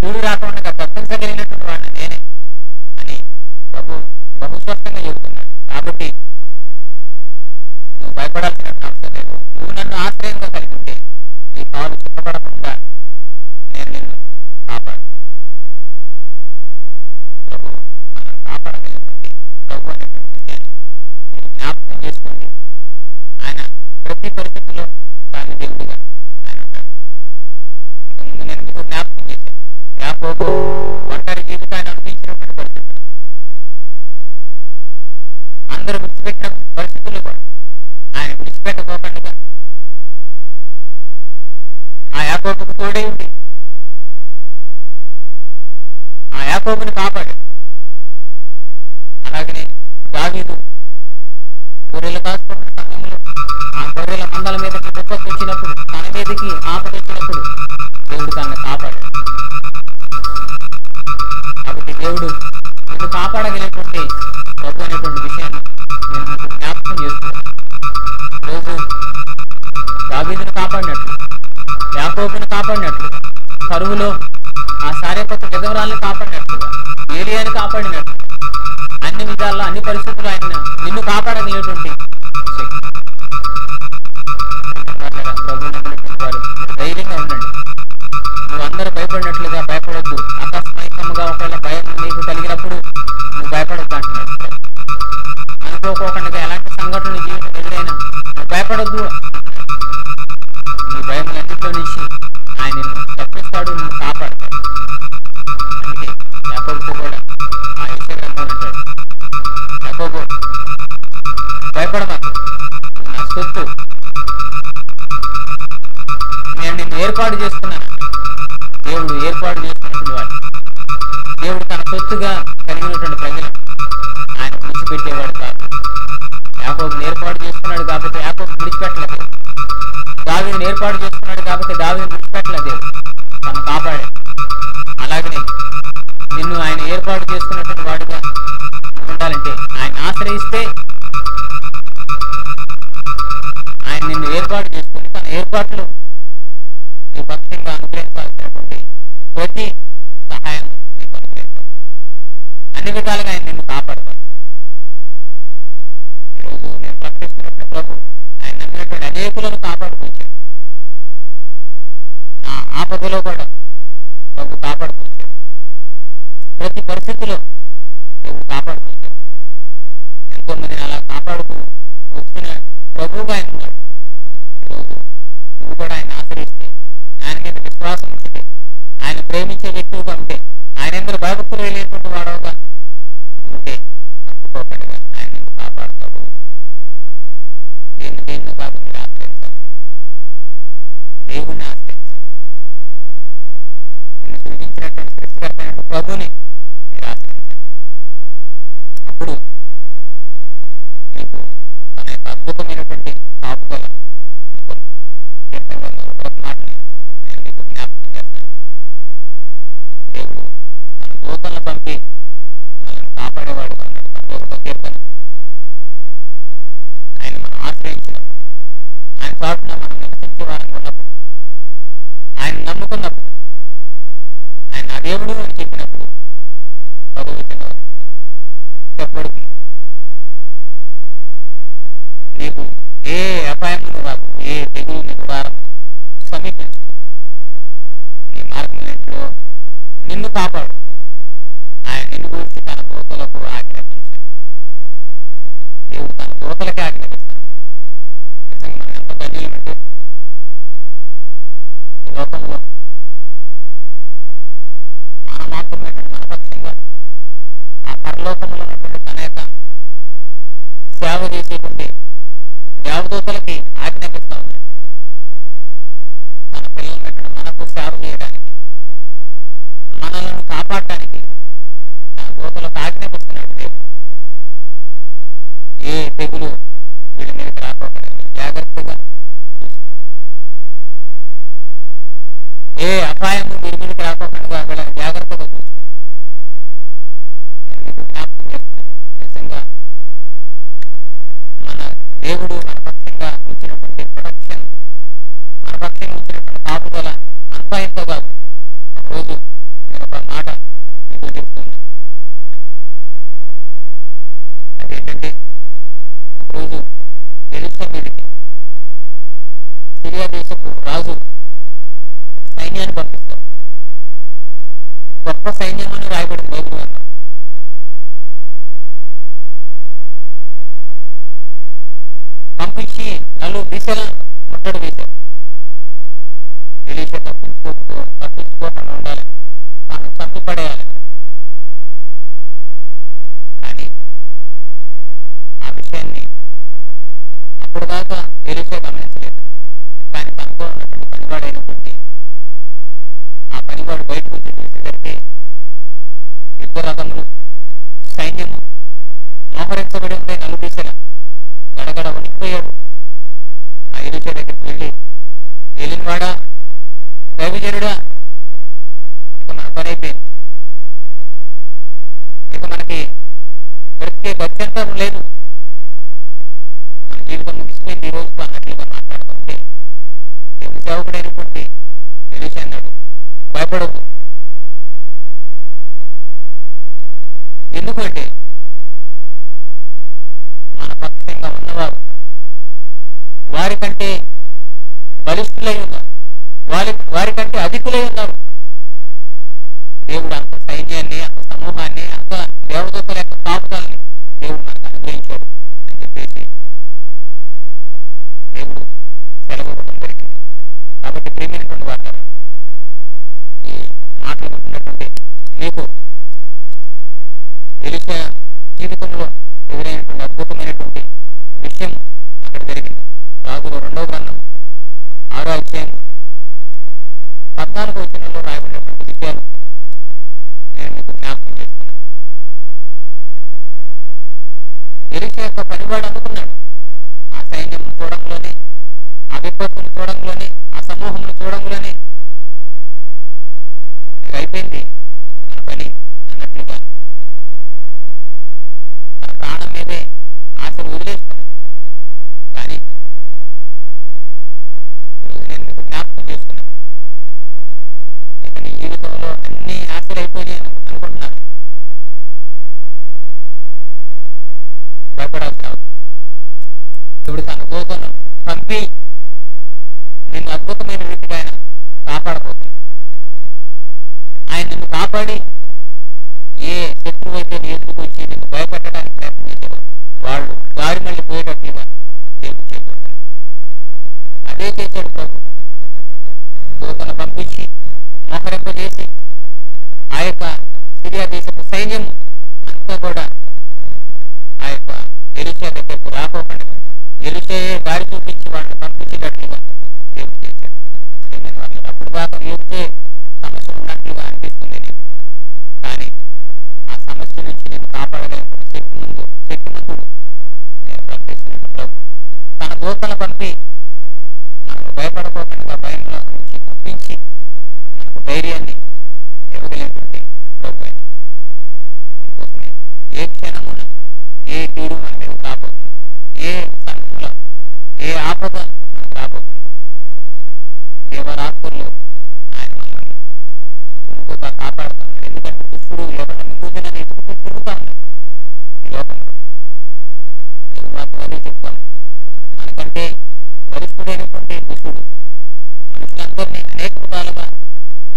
చూడు రాకుండా తప్పించగలిగినటువంటి వాడిని నేనే అని ప్రభు బహుస్పష్టంగా చెబుతున్నాడు. కాబట్టి నువ్వు భయపడాల్సిన అవసరం లేదు. నువ్వు నన్ను ఆశ్రయంగా కలిగి ఉంటే నీ కాలు చుట్టపడకుండా నేను నిన్ను కాపాడు. ప్రభు మనల్ని కాపాడగలిగినటువంటి ప్రభు అనేటువంటి విషయాన్ని మీరు జ్ఞాపకం చేసుకోండి. ఆయన ప్రతి పరిస్థితిలో తాను దేవుడిగా ఆయన ఉంటాడు. ముందు నేను మీకు జ్ఞాపకం చేశాను. యాకోబు ఒంటరి జీవితాన్ని అనుభవించినటువంటి పరిస్థితులు, అందరూ విడిచిపెట్టిన పరిస్థితులు కూడా ఆయన విడిచిపెట్టకోకుండా ఆ యాకోబుకు తోడై ఉండి యాకోబుని కాపాడాడు. అలాగనే దావీదు గొర్రెలు కాసుకున్న సమయంలో ఆ గొర్రెల మందల మీదకి దుఃఖకు వచ్చినప్పుడు, తన మీదకి ఆపద వచ్చినప్పుడు దేవుడు తనను కాపాడాడు. కాబట్టి దేవుడు నిన్ను కాపాడగలిగినటువంటి ప్రభు అనేటువంటి విషయాన్ని నేను మీకు జ్ఞాపకం చేస్తున్నాను. రోజు దావీదును కాపాడినట్లు, యాకోబును కాపాడినట్లుగా, కరువులో ఆ సారెపతు విధవరాలను కాపాడినట్లుగా, ఏలియాని కాపాడినట్లు, అన్ని విధాల్లో అన్ని పరిస్థితుల్లో ఆయన నిన్ను కాపాడగలిగేటువంటి శక్తి. ప్రభు నమ్మినటువంటి వారు మీరు ధైర్యంగా ఉండండి. నువ్వు అందరూ భయపడినట్లుగా భయపడొద్దు. అకస్మాత్తుగా ఒకవేళ భయం నీకు కలిగినప్పుడు నువ్వు భయపడొద్దు అంటున్నాడు. అనుకోకుండా ఎలాంటి సంఘటనలు జీవితం ఎదురైనా నువ్వు భయపడొద్దు. నీ భయములన్నింటిలో నుంచి ఆయన నిన్ను తప్పిస్తాడు, నిన్ను కాపాడతాడు. అందుకే యాకోబుతో కూడా ఆ యెషయా గ్రంథంలో అంటాడు, యాకోబు భయపడమాకు, నా సొత్తు, నేను నిన్ను ఏర్పాటు చేసుకున్నాను. దేవుడు ఏర్పాటు చేసుకున్నటువంటి వాడు, దేవుడు తన సొత్తుగా కలిగినటువంటి ప్రజలను ఆయన విడిచిపెట్టేవాడు కాదు. యాకోబుని ఏర్పాటు చేసుకున్నాడు కాబట్టి యాకోబు విడిచిపెట్టలేదు. దావీదుని ఏర్పాటు చేసుకున్నాడు కాబట్టి దావీదుని విడిచిపెట్టలేదు. దేవుడు తను కాపాడాడు. అలాగనే నిన్ను ఆయన ఏర్పాటు చేసుకున్నటువంటి వాడుగా ఉండాలంటే, ఆయన ఆశ్రయిస్తే, ఆయన నిన్ను ఏర్పాటు చేసుకుని తన ఏర్పాట్లు నీ భక్తంగా అనుగ్రహించాల్సినటువంటి ప్రతి సహాయం నీకు అనుగ్రహిస్తాడు. అన్ని విధాలుగా ఆయన నిన్ను కాపాడతాడు. ఈరోజు నేను ప్రకటిస్తున్నటువంటి ప్రభు ఆయన నమ్మినటువంటి అనేకులను కాపాడుకుంటాడు. నా ఆపదలో కూడా ప్రభు కాపాడుకుంటాడు. ప్రతి పరిస్థితిలో దేవుడు కాపాడుకుంటాడు. ఎంతో మందిని అలా కాపాడుతూ వస్తున్న ప్రభువుగా ఆయన ఉన్నాడు. ఈరోజు నువ్వు కూడా ఆయన ఆశ్రయిస్తే, ఆయన మీద విశ్వాసం ఉంచితే, ఆయన ప్రేమించే వ్యక్తులుగా ఉంటే, ఆయన ఎందుకు భయభక్తులు వెళ్ళేటువంటి వాడవుగా ఉంటే తప్పుకోకుండా ఆయన నిన్ను కాపాడుతాడు. దేన్ని కాదు మీరు ఆశ్రయిస్తారు, దేవుణ్ణి ఆశ్రయిస్తారు. నిన్ను సృజించినటువంటి సృష్టికర్తైనటువంటి ప్రభుని మీరు ఆశ్రయించారు. అప్పుడు మీకు తన యొక్క అద్భుతమైనటువంటి కాపుదల ఒక మాటని నేను మీకు జ్ఞాపకం చేస్తాను. దేవుడు తన దూతలను పంపి మనల్ని కాపాడేవాడు అన్నాడు. ఒక కీర్తన. ఆయన మనం ఆశ్రయించినప్పుడు, ఆయన చాటున మనం నివసించే వారంగా ఉన్నప్పుడు, ఆయన నమ్ముకున్నప్పుడు, ఆయన నా దేవుడు అని చెప్పినప్పుడు భగవచనం చెప్పబడుతుంది. నీకు ఏ అపాయములు రాదు, ఏ తెగులు నీకు వారం సమీపించు. నీ మార్గంలో నిన్ను కాపాడు. ఆయన నిన్ను గురించి తన దూతలకు ఆజ్ఞాపించాడు. దేవుడు తన దూతలకే ఆజ్ఞాపిస్తాడు. నిజంగా మనం ఎంత ధన్యులమంటే, ఈ లోకంలో మన మాత్రమే మన పక్షంగా ఆ పరలోకంలో ఉన్నటువంటి తన యొక్క సేవ చేసేటువంటి దేవదూతలకి ఆజ్ఞాపిస్తా ఉన్నాడు. తన పిల్లలు మనకు సేవ చేయడానికి, మనలను కాపాడటానికి తన దూతలకు ఆజ్ఞాపిస్తున్నాడు దేవుడు. ఏ తెగులు వీళ్ళ మీదకి రాకపోవడం జాగ్రత్తగా, ఏ అపాయము వీరి మీదకి రాకపోకుండా వీళ్ళని జాగ్రత్తగా చూస్తుంది. మీకు జ్ఞాపకం చేస్తాను, నిజంగా మన దేవుడు మన పక్షంగా ఉంచినటువంటి ప్రొటెక్షన్, మన పక్షంగా ఉంచినటువంటి కాపుదల అంతా ఇంత కాదు. రోజు నేను ఒక మాట మీకు చెప్తున్నాను. అదేంటంటే, రోజు ఎలీషా మీదకి సిరియా దేశపు రాజు సైన్యాన్ని పంపిస్తాడు. గొప్ప సైన్యం అని రాయబడింది బైబిల్ అంతా. పంపించి నలుగురు దిశల ముట్టడి వేశారు. ఎలీషా తప్పించుకోకుండా ఉండాలి, తను తప్పిపడేయాలి. కానీ ఆ విషయాన్ని అప్పుడు దాకా ఎలీషా గమనించలేదు. కానీ తనతో ఉన్నటువంటి పనివాడైనటువంటి ఆ పనివాడు బయటకు వచ్చి చూసేసరికి యుద్ధ రథములు సైన్యము మోహరించబడి ఉండే నలుదిశల గడగడ వణికిపోయాడు. ఆ ఎలీషా దగ్గరికి వెళ్ళి, ఏలినవాడా, దైవజనుడా, ఇక మన పని అయిపోయింది, ఇక మనకి బ్రతికే గత్యంతరం లేదు, మన జీవితం ముగిసిపోయింది ఈ రోజుతో అన్నట్లుగా మాట్లాడుతుంటే దేవుని సేవకుడైనటువంటి ఎలీషా అన్నాడు, భయపడద్దు. ఎందుకంటే మన పక్షంగా ఉన్నవారు వారికంటే బలిష్ఠులై ఉన్నారు, వారికంటే అధికులై ఉన్నారు. దేవుడు అంత సైన్యాన్ని, అంత సమూహాన్ని, అంత దేవదూతల యొక్క కాపుదల్ని దేవుడు మనకు అనుగ్రహించాడు అని చెప్పేసి దేవుడు సెలవు ఇవ్వడం జరిగింది. కాబట్టి ప్రియమైనటువంటి వారు, ఈ మాటలు వింటున్నటువంటి మీకు ఎలీషా జీవితంలో ఎదురైనటువంటి అద్భుతమైనటువంటి విషయం అక్కడ జరిగింది. రాజుల 2వ గ్రంథం 6వ అధ్యాయం 14వ వచనంలో రాయబడినటువంటి విషయాలు నేను మీకు జ్ఞాపకం చేస్తున్నాను. ఎలీషా యొక్క పనివాడు అనుకున్నాడు, ఆ సైన్యం చూడంలోనే, ఆ విపత్తును చూడంలోనే, ఆ సమూహమును చూడంలోనే అయిపోయింది మన పని అన్నట్లుగా తన ప్రాణం మీదే ఆశను వదిలేసుకున్నాడు. కానీ నేను మీకు జ్ఞాపకం చేస్తున్నాను, ఇక నీ జీవితంలో అన్ని ఆశలు అయిపోయినాయి అనుకుంటున్నాను. భయపడాల్సిన ఇప్పుడు తన దూతను పంపి నిన్ను అద్భుతమైన రీతిగా ఆయన కాపాడబోతుంది. ఆయన నిన్ను కాపాడి ఏ శత్రువు అయితే నీ ఎదురుకు వచ్చి నిన్ను భయపెట్టడానికి ప్రయత్నం చేశారో వాళ్ళు దారి మళ్ళీ పోయేటట్లుగా దేవుడు చేయబోతుంది. అదే చేశాడు ప్రభు. దూతను పంపించి మోహరింపజేసి ఆ యొక్క సిరియా దేశపు సైన్యం అంతా కూడా ఆ యొక్క ఎలీషా దగ్గరకు రాకోకుండా ఎలీషాయే దారి చూపించి వాళ్ళని పంపించేటట్లుగా దేవుడు చేశాడు. అప్పుడు దాకా యుద్ధే సమస్య ఉన్నట్లుగా అనిపిస్తుంది నీకు, కానీ ఆ సమస్య నుంచి నేను కాపాడగలిగిన శక్తిమంతుడు నేను ప్రకటిస్తున్నట్టు ప్రభు తన దూతను పంపి మనకు భయపడకోకుండా భయంలో నుంచి తప్పించి మనకు ధైర్యాన్ని ఇవ్వగలిగినటువంటి ప్రభు. ఏ క్షణమున ఏ కీడు మన మీద రాబోతుంది, ఏ సంఖ్యలో ఏ ఆపద మనకు రాబోతుంది. దేవరాత్రులు ఆయన మనల్ని ఇంకొక కాపాడుతున్నాడు. ఎందుకంటే దుష్టుడు ఎవరిని ముందుగానే ఎదుగుతూ తిరుగుతా ఉన్నాడు ఈ లోకంలో. అదే చెప్తాను, మనకంటే వరిష్ఠుడైనటువంటి దుష్టుడు మనుషులందరినీ అనేక విధాలుగా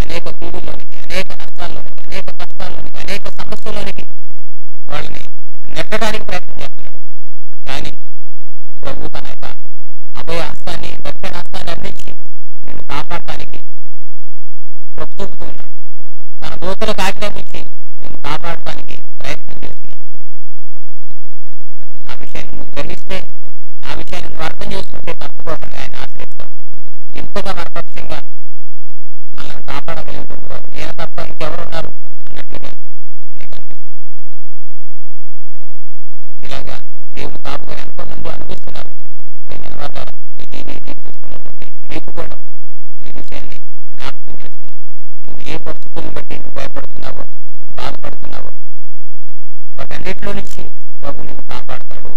అనేక పీడుల్లోనికి, అనేక నష్టాల్లోనికి, అనేక కష్టాల్లోనికి, అనేక సమస్యల్లోనికి వాళ్ళని నెట్టడానికి ప్రయత్నం చేస్తున్నాడు. కానీ ప్రభు తన యొక్క అభయ హస్తాన్ని, దక్షిణ హస్తాన్ని అందించి నేను కాపాడటానికి ప్రస్తుతూ ఉన్నాడు. తన దూతలకు ఆజ్ఞాపించి నేను కాపాడటానికి ప్రయత్నం చేస్తున్నాడు. ఆ విషయాన్ని నువ్వు గ్రహిస్తే, ఆ విషయాన్ని నువ్వు అర్థం చేసుకుంటే తప్పుకోకుండా ఆయన ఆశ్రయిస్తాడు. ఇంతగా మన పక్షంగా మనల్ని కాపాడగలిగినటువంటి వారు నేను తప్ప ఇంకెవరున్నారు అన్నట్లుగా ఇలాగా దేవుడు కాపుగా ఎంతో మంది అనిపిస్తున్నారు. మీకు కూడా ఈ విషయాన్ని జ్ఞాపకం చేస్తున్నాను. నువ్వు ఏ పరిస్థితులను బట్టి నువ్వు భయపడుతున్నావో, బాధపడుతున్నావో వాటన్నిటిలో నుంచి ప్రభు నిన్ను కాపాడతాడు.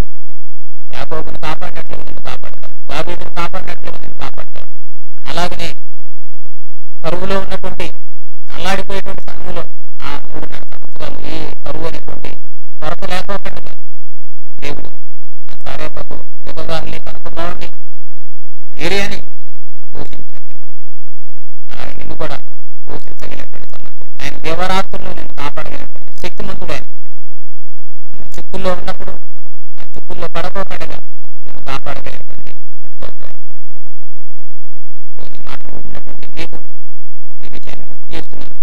యాకోబును కాపాడినట్లుగా నిన్ను కాపాడతాడు, దావీదును కాపాడినట్లుగా నిన్ను కాపాడతాడు. అలాగనే కరువులో ఉన్నటువంటి అల్లాడిపోయేటువంటి సమయంలో ఆ 3.5 సంవత్సరాలు ఏ కరువు అనేటువంటి కొరత లేకోకుండా దేవుడు ఆ సారేపకు యుగదాన్ని తన కుమారుడిని ఏరియాని పోషించాడు. అలాగే నిన్ను కూడా పోషించగలిగినటువంటి సమర్థుడు ఆయన. దేవరాత్రులను నేను కాపాడగలిగినటువంటి శక్తిమంతుడు ఆయన. చిక్కుల్లో ఉన్నప్పుడు ఆ చిక్కుల్లో పడకోకుండా నేను కాపాడగలిగినటువంటి గొప్ప మాట్లాడుతున్నటువంటి మీకు ఈ విషయాన్ని గుర్తు చేస్తున్నాను.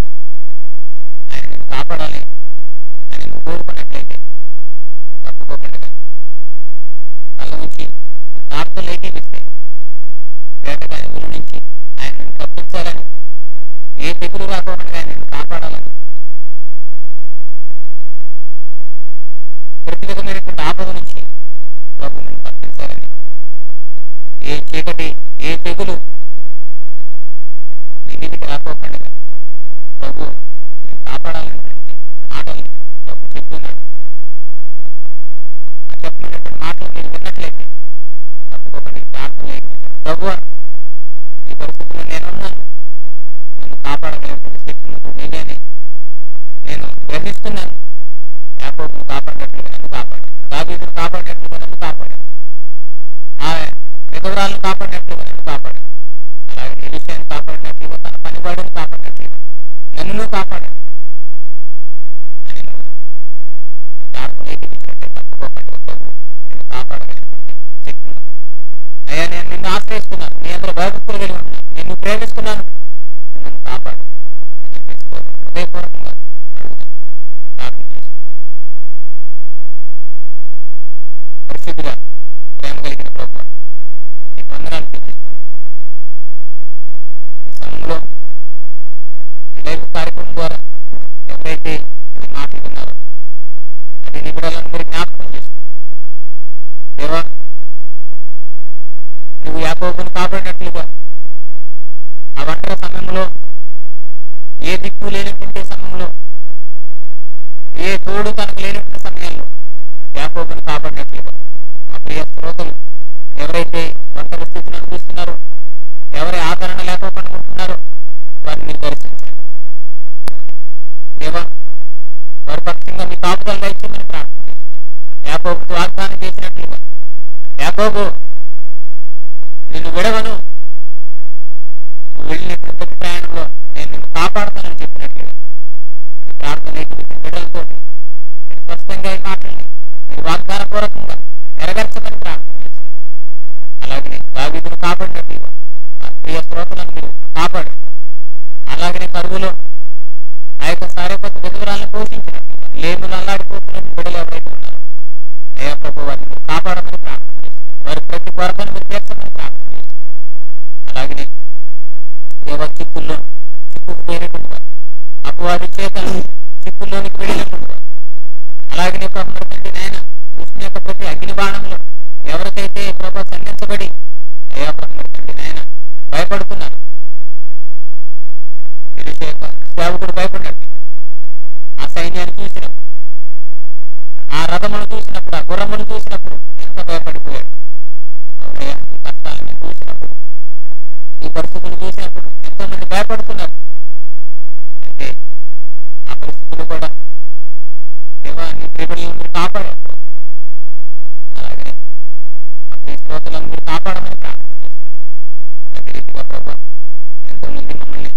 ఆయన నేను కాపాడాలి అని నువ్వు కోరుకున్నట్లయితే తప్పుకోకుండా కళ్ళ నుంచి ప్రార్థనలు ఏకీపిస్తే వేటగాని గురి నుంచి ఆయన నిన్ను తప్పించాలని, ఏ తెగులు రాకుండా ఆయన నిన్ను కాపాడాలని విధమైనటువంటి ఆపద నుంచి ప్రభు నన్ను తప్పించాలని, ఏ చీకటి ఏ తెగులు నీ మీదకి రాకోకుండా ప్రభు నేను కాపాడాలనేటువంటి మాటలు ప్రభు చెప్తున్నాడు. ఆ చెప్పినటువంటి మాటలు మీరు విన్నట్లయితే తప్పకుండా ప్రార్థన ప్రభు ఈ పరిస్థితుల్లో నేనున్నాను, నన్ను కాపాడగలిగినటువంటి శక్తి నీదే అని నేను గ్రహిస్తున్నాను. యాకోబును కాపాడినట్లుగా నన్ను కాపాడు, దావీదును కాపాడినట్లుగా నన్ను కాపాడు, ఆ విధవరాలను కాపాడినట్లుగా నన్ను కాపాడు, అలాగే ఎలీషాను కాపాడినట్లుగా తన పనివాడిని కాపాడినట్లుగా నన్ను కాపాడు అని నువ్వు ప్రార్థనకి తప్పుకోకుండా నేను కాపాడగలిగినటువంటి శక్తి అయ్యా, నేను నిన్ను ఆశ్రయిస్తున్నాను, నీ అందరూ భయభక్తులు కలిగి ఉన్నాను, నిన్ను ప్రేమిస్తున్నాను, నన్ను కాపాడు హృదయపూర్వకంగా ప్రార్థన చేస్తాను. పరిస్థితిగా ప్రేమ కలిగిన ప్రభువా నీకు వందనాలు చెల్లిస్తాను. ఈ సమయంలో ఈ లైవ్ కార్యక్రమం ద్వారా ఎవరైతే ఈ మాటలు విన్నారో అది నీ బిడ్డలను మీరు జ్ఞాపకం చేస్తాను. దేవా, నువ్వు యాకోబును కాపాడినట్లుగా ఆ ఒంటరి సమయంలో, ఏ దిక్కు లేనటువంటి సమయంలో, ఏ తోడు తనకు లేనటువంటి సమయంలో యాకోబును కాపాడినట్లుగా మా ప్రియ శ్రోతలు ఎవరైతే ఒంటరి స్థితిని అనుభవిస్తున్నారో, ఎవరి ఆదరణ లేకోకుండా ఉంటున్నారో వారిని మీరు దర్శించండి. దేవా, వారి పక్షంగా మీ కాపుదల దయచేయమని ప్రార్థన. యాకోబుకు వాగ్దానం చేసినట్లుగా, యాకోబు నిన్ను విడవను, నువ్వు వెళ్ళినటువంటి ప్రతి ప్రయాణంలో నేను నిన్ను కాపాడుతానని చెప్పినట్లుగా ప్రార్థన బిడ్డలతో స్పష్టంగా ఈ మాటల్ని మీరు వాగ్దాన పూర్వకంగా నెరవేర్చమని ప్రార్థన చేస్తాను. అలాగనే దావీదును కాపాడినట్లుగా ఆ ప్రియ శ్రోతలను మీరు కాపాడు. అలాగనే కరువులో ఆ యొక్క సారేపతి విధవరాలను పోషించినట్లుగా లేములు అల్లాడిపోతున్న బిడ్డలు ఎవరైతే ఉన్నారో అయ్యా ప్రభు వారిని మీరు కాపాడమని ప్రార్థన చేస్తాను. వారి ప్రతి కొరతను మీరు తీర్చమని ప్రార్థన చేస్తాను. అలాగనే దేవ చిక్కుల్లో చిక్కుకుపోయినటువంటి వారు, అపవాది చేతను చిక్కుల్లోనికి వెళ్ళినటువంటి వారు, అలాగనే ప్రభు తండ్రి నాయన కృష్ణ యొక్క ప్రతి అగ్ని బాణంలో ఎవరికైతే ప్రభు సంధించబడి అయ్యా ప్రభు తండ్రి నాయన భయపడుతున్నారు, సేవకుడు భయపడినట్టు ఆ సైన్యాన్ని చూసినప్పుడు, ఆ రథమును చూసినప్పుడు, ఆ గుర్రమును చూసినప్పుడు ఎంత భయపడిపోయాడు. అవునయ్యా, ఈ కష్టాలను చూసినప్పుడు, ఈ పరిస్థితులు చూసినప్పుడు ఎంతో మంది భయపడుతున్నారు. అంటే ఆ పరిస్థితులు కూడా దేవా నీ ప్రియబిడ్డలను మీరు కాపాడారు. అలాగే ఈ శ్రోతలను మీరు కాపాడమని ప్రార్థన చేస్తాను. అదే రీతిగా ప్రభు ఎంతో మంది మమ్మల్ని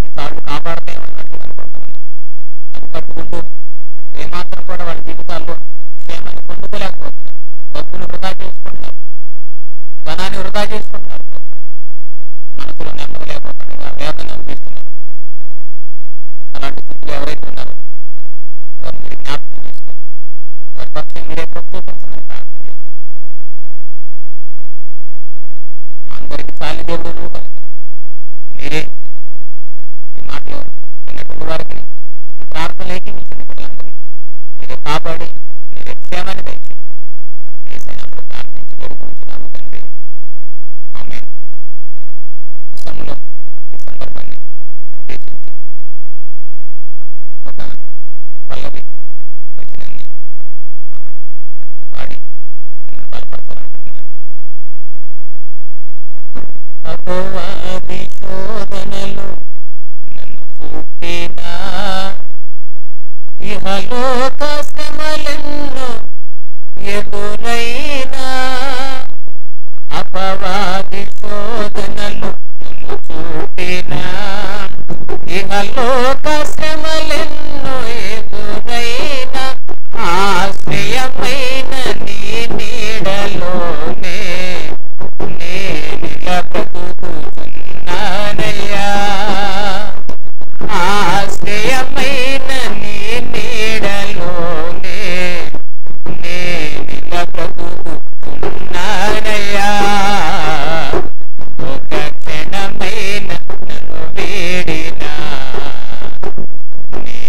ఈ తాళ్ళు కాపాడతాయన్నట్టు అనుకుంటున్నాను. అది కట్టుకుంటూ ఏమాత్రం కూడా వాళ్ళ జీవితాల్లో క్షేమాన్ని పొందుకోలేకపోతున్నారు. డబ్బును వృధా చేసుకుంటున్నారు, ధనాన్ని వృధా చేసుకుంటున్నారు, మనసులో నెమ్మది లేకపోకుండా వేదన అనిపిస్తున్నారు. అలాంటి స్థితిలో ఎవరైతే ఉన్నారో వారు మీరు జ్ఞాపకం చేసుకోండి. వారి పక్షం మీరే చూపించమని ప్రార్థన చేస్తారు. అందరికి చాలి దేవుడు నువ్వు కలిగి మీరే ఈ మాటలో విన్నటువంటి వారికి ప్రార్థనలకి మీ చిన్నపిల్లలందరూ మీరే కాపాడి మీరే క్షేమాన్ని దయచేయండి. ఏసైనామములో ప్రార్థించి వేడుకుంటున్నాము తండ్రి, ఆమేన్. సమయంలో ఈ సందర్భాన్ని ఉద్దేశించి ఒక పల్లవి వచనాన్ని పాడి బలపరచాలనుకుంటున్నాను. అపవాది శోధనలు నన్ను చూపినా, ఇహలోక శ్రమలెన్నో ఎదురైనా, అపవాది శోధనలు నన్ను చూపినా, ఇహలోక శ్రమలెన్నో ఎదురైనా, ఆశ్రయమైన నీ నీడలోనే నేనిలా బ్రతుకుతున్నానయ్యా, ఆశ్రయమైన నీ నీడలోనే నేనిలా బ్రతుకుతున్నానయ్యా, ఒక క్షణమైన నన్ను వీడినా నీ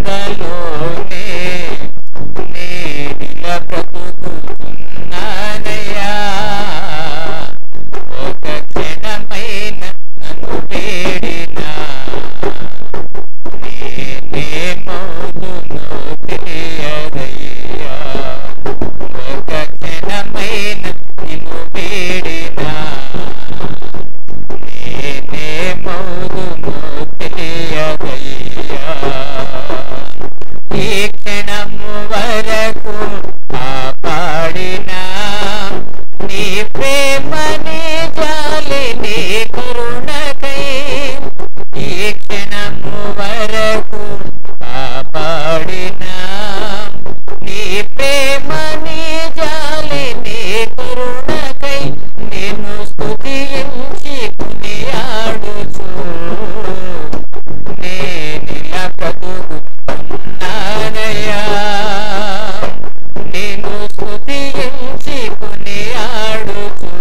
చెంతలోనే నేనిలా బ్రతుకుతున్నానయ్యా. ఒక క్షణమైన నన్ను వేడినా నేనేమవుతునో తెలియదయ్యా. ఒక క్షణమైన నిన్ను వేడినా నేనేమవుతునో తెలియదయ్యా. ఈ క్షణము వరకు కాపాడినా నీ ప్రేమ నీ జాలి నీ కరుణకై. ఈ క్షణము వరకు కాపాడినా నీ ప్రేమ నీ జాలి నీ కరుణకై. నేను స్తుతించి కొనియాడుచు నేనిలా బ్రతుకుతున్నానయ్యా. నేను స్తుతించి కొనియాడుచు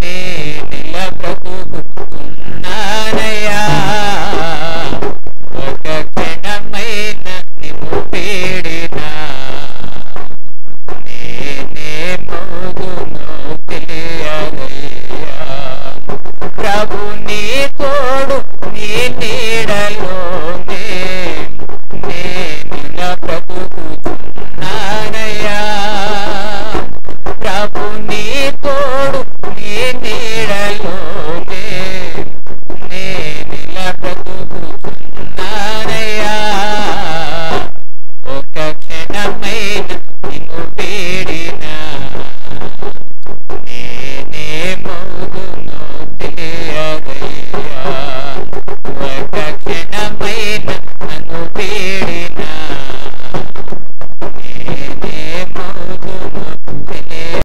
నేనిలా బ్రతుకుతున్నానయ్యా. ఒక క్షణమైన నిన్ను వేడినా నేనేమవుదునో తెలియదయ్యా. ప్రభు నీ తోడు నీ నీడలోనే నేనిలా బ్రతుకుతున్నానయ్యా. ప్రభు నీ తోడు నీ నీడలోనే నేనిలా బ్రతుకుతున్నానయ్యా. ఒక క్షణమైన నిన్ను వేడినా నేనేమవుదునో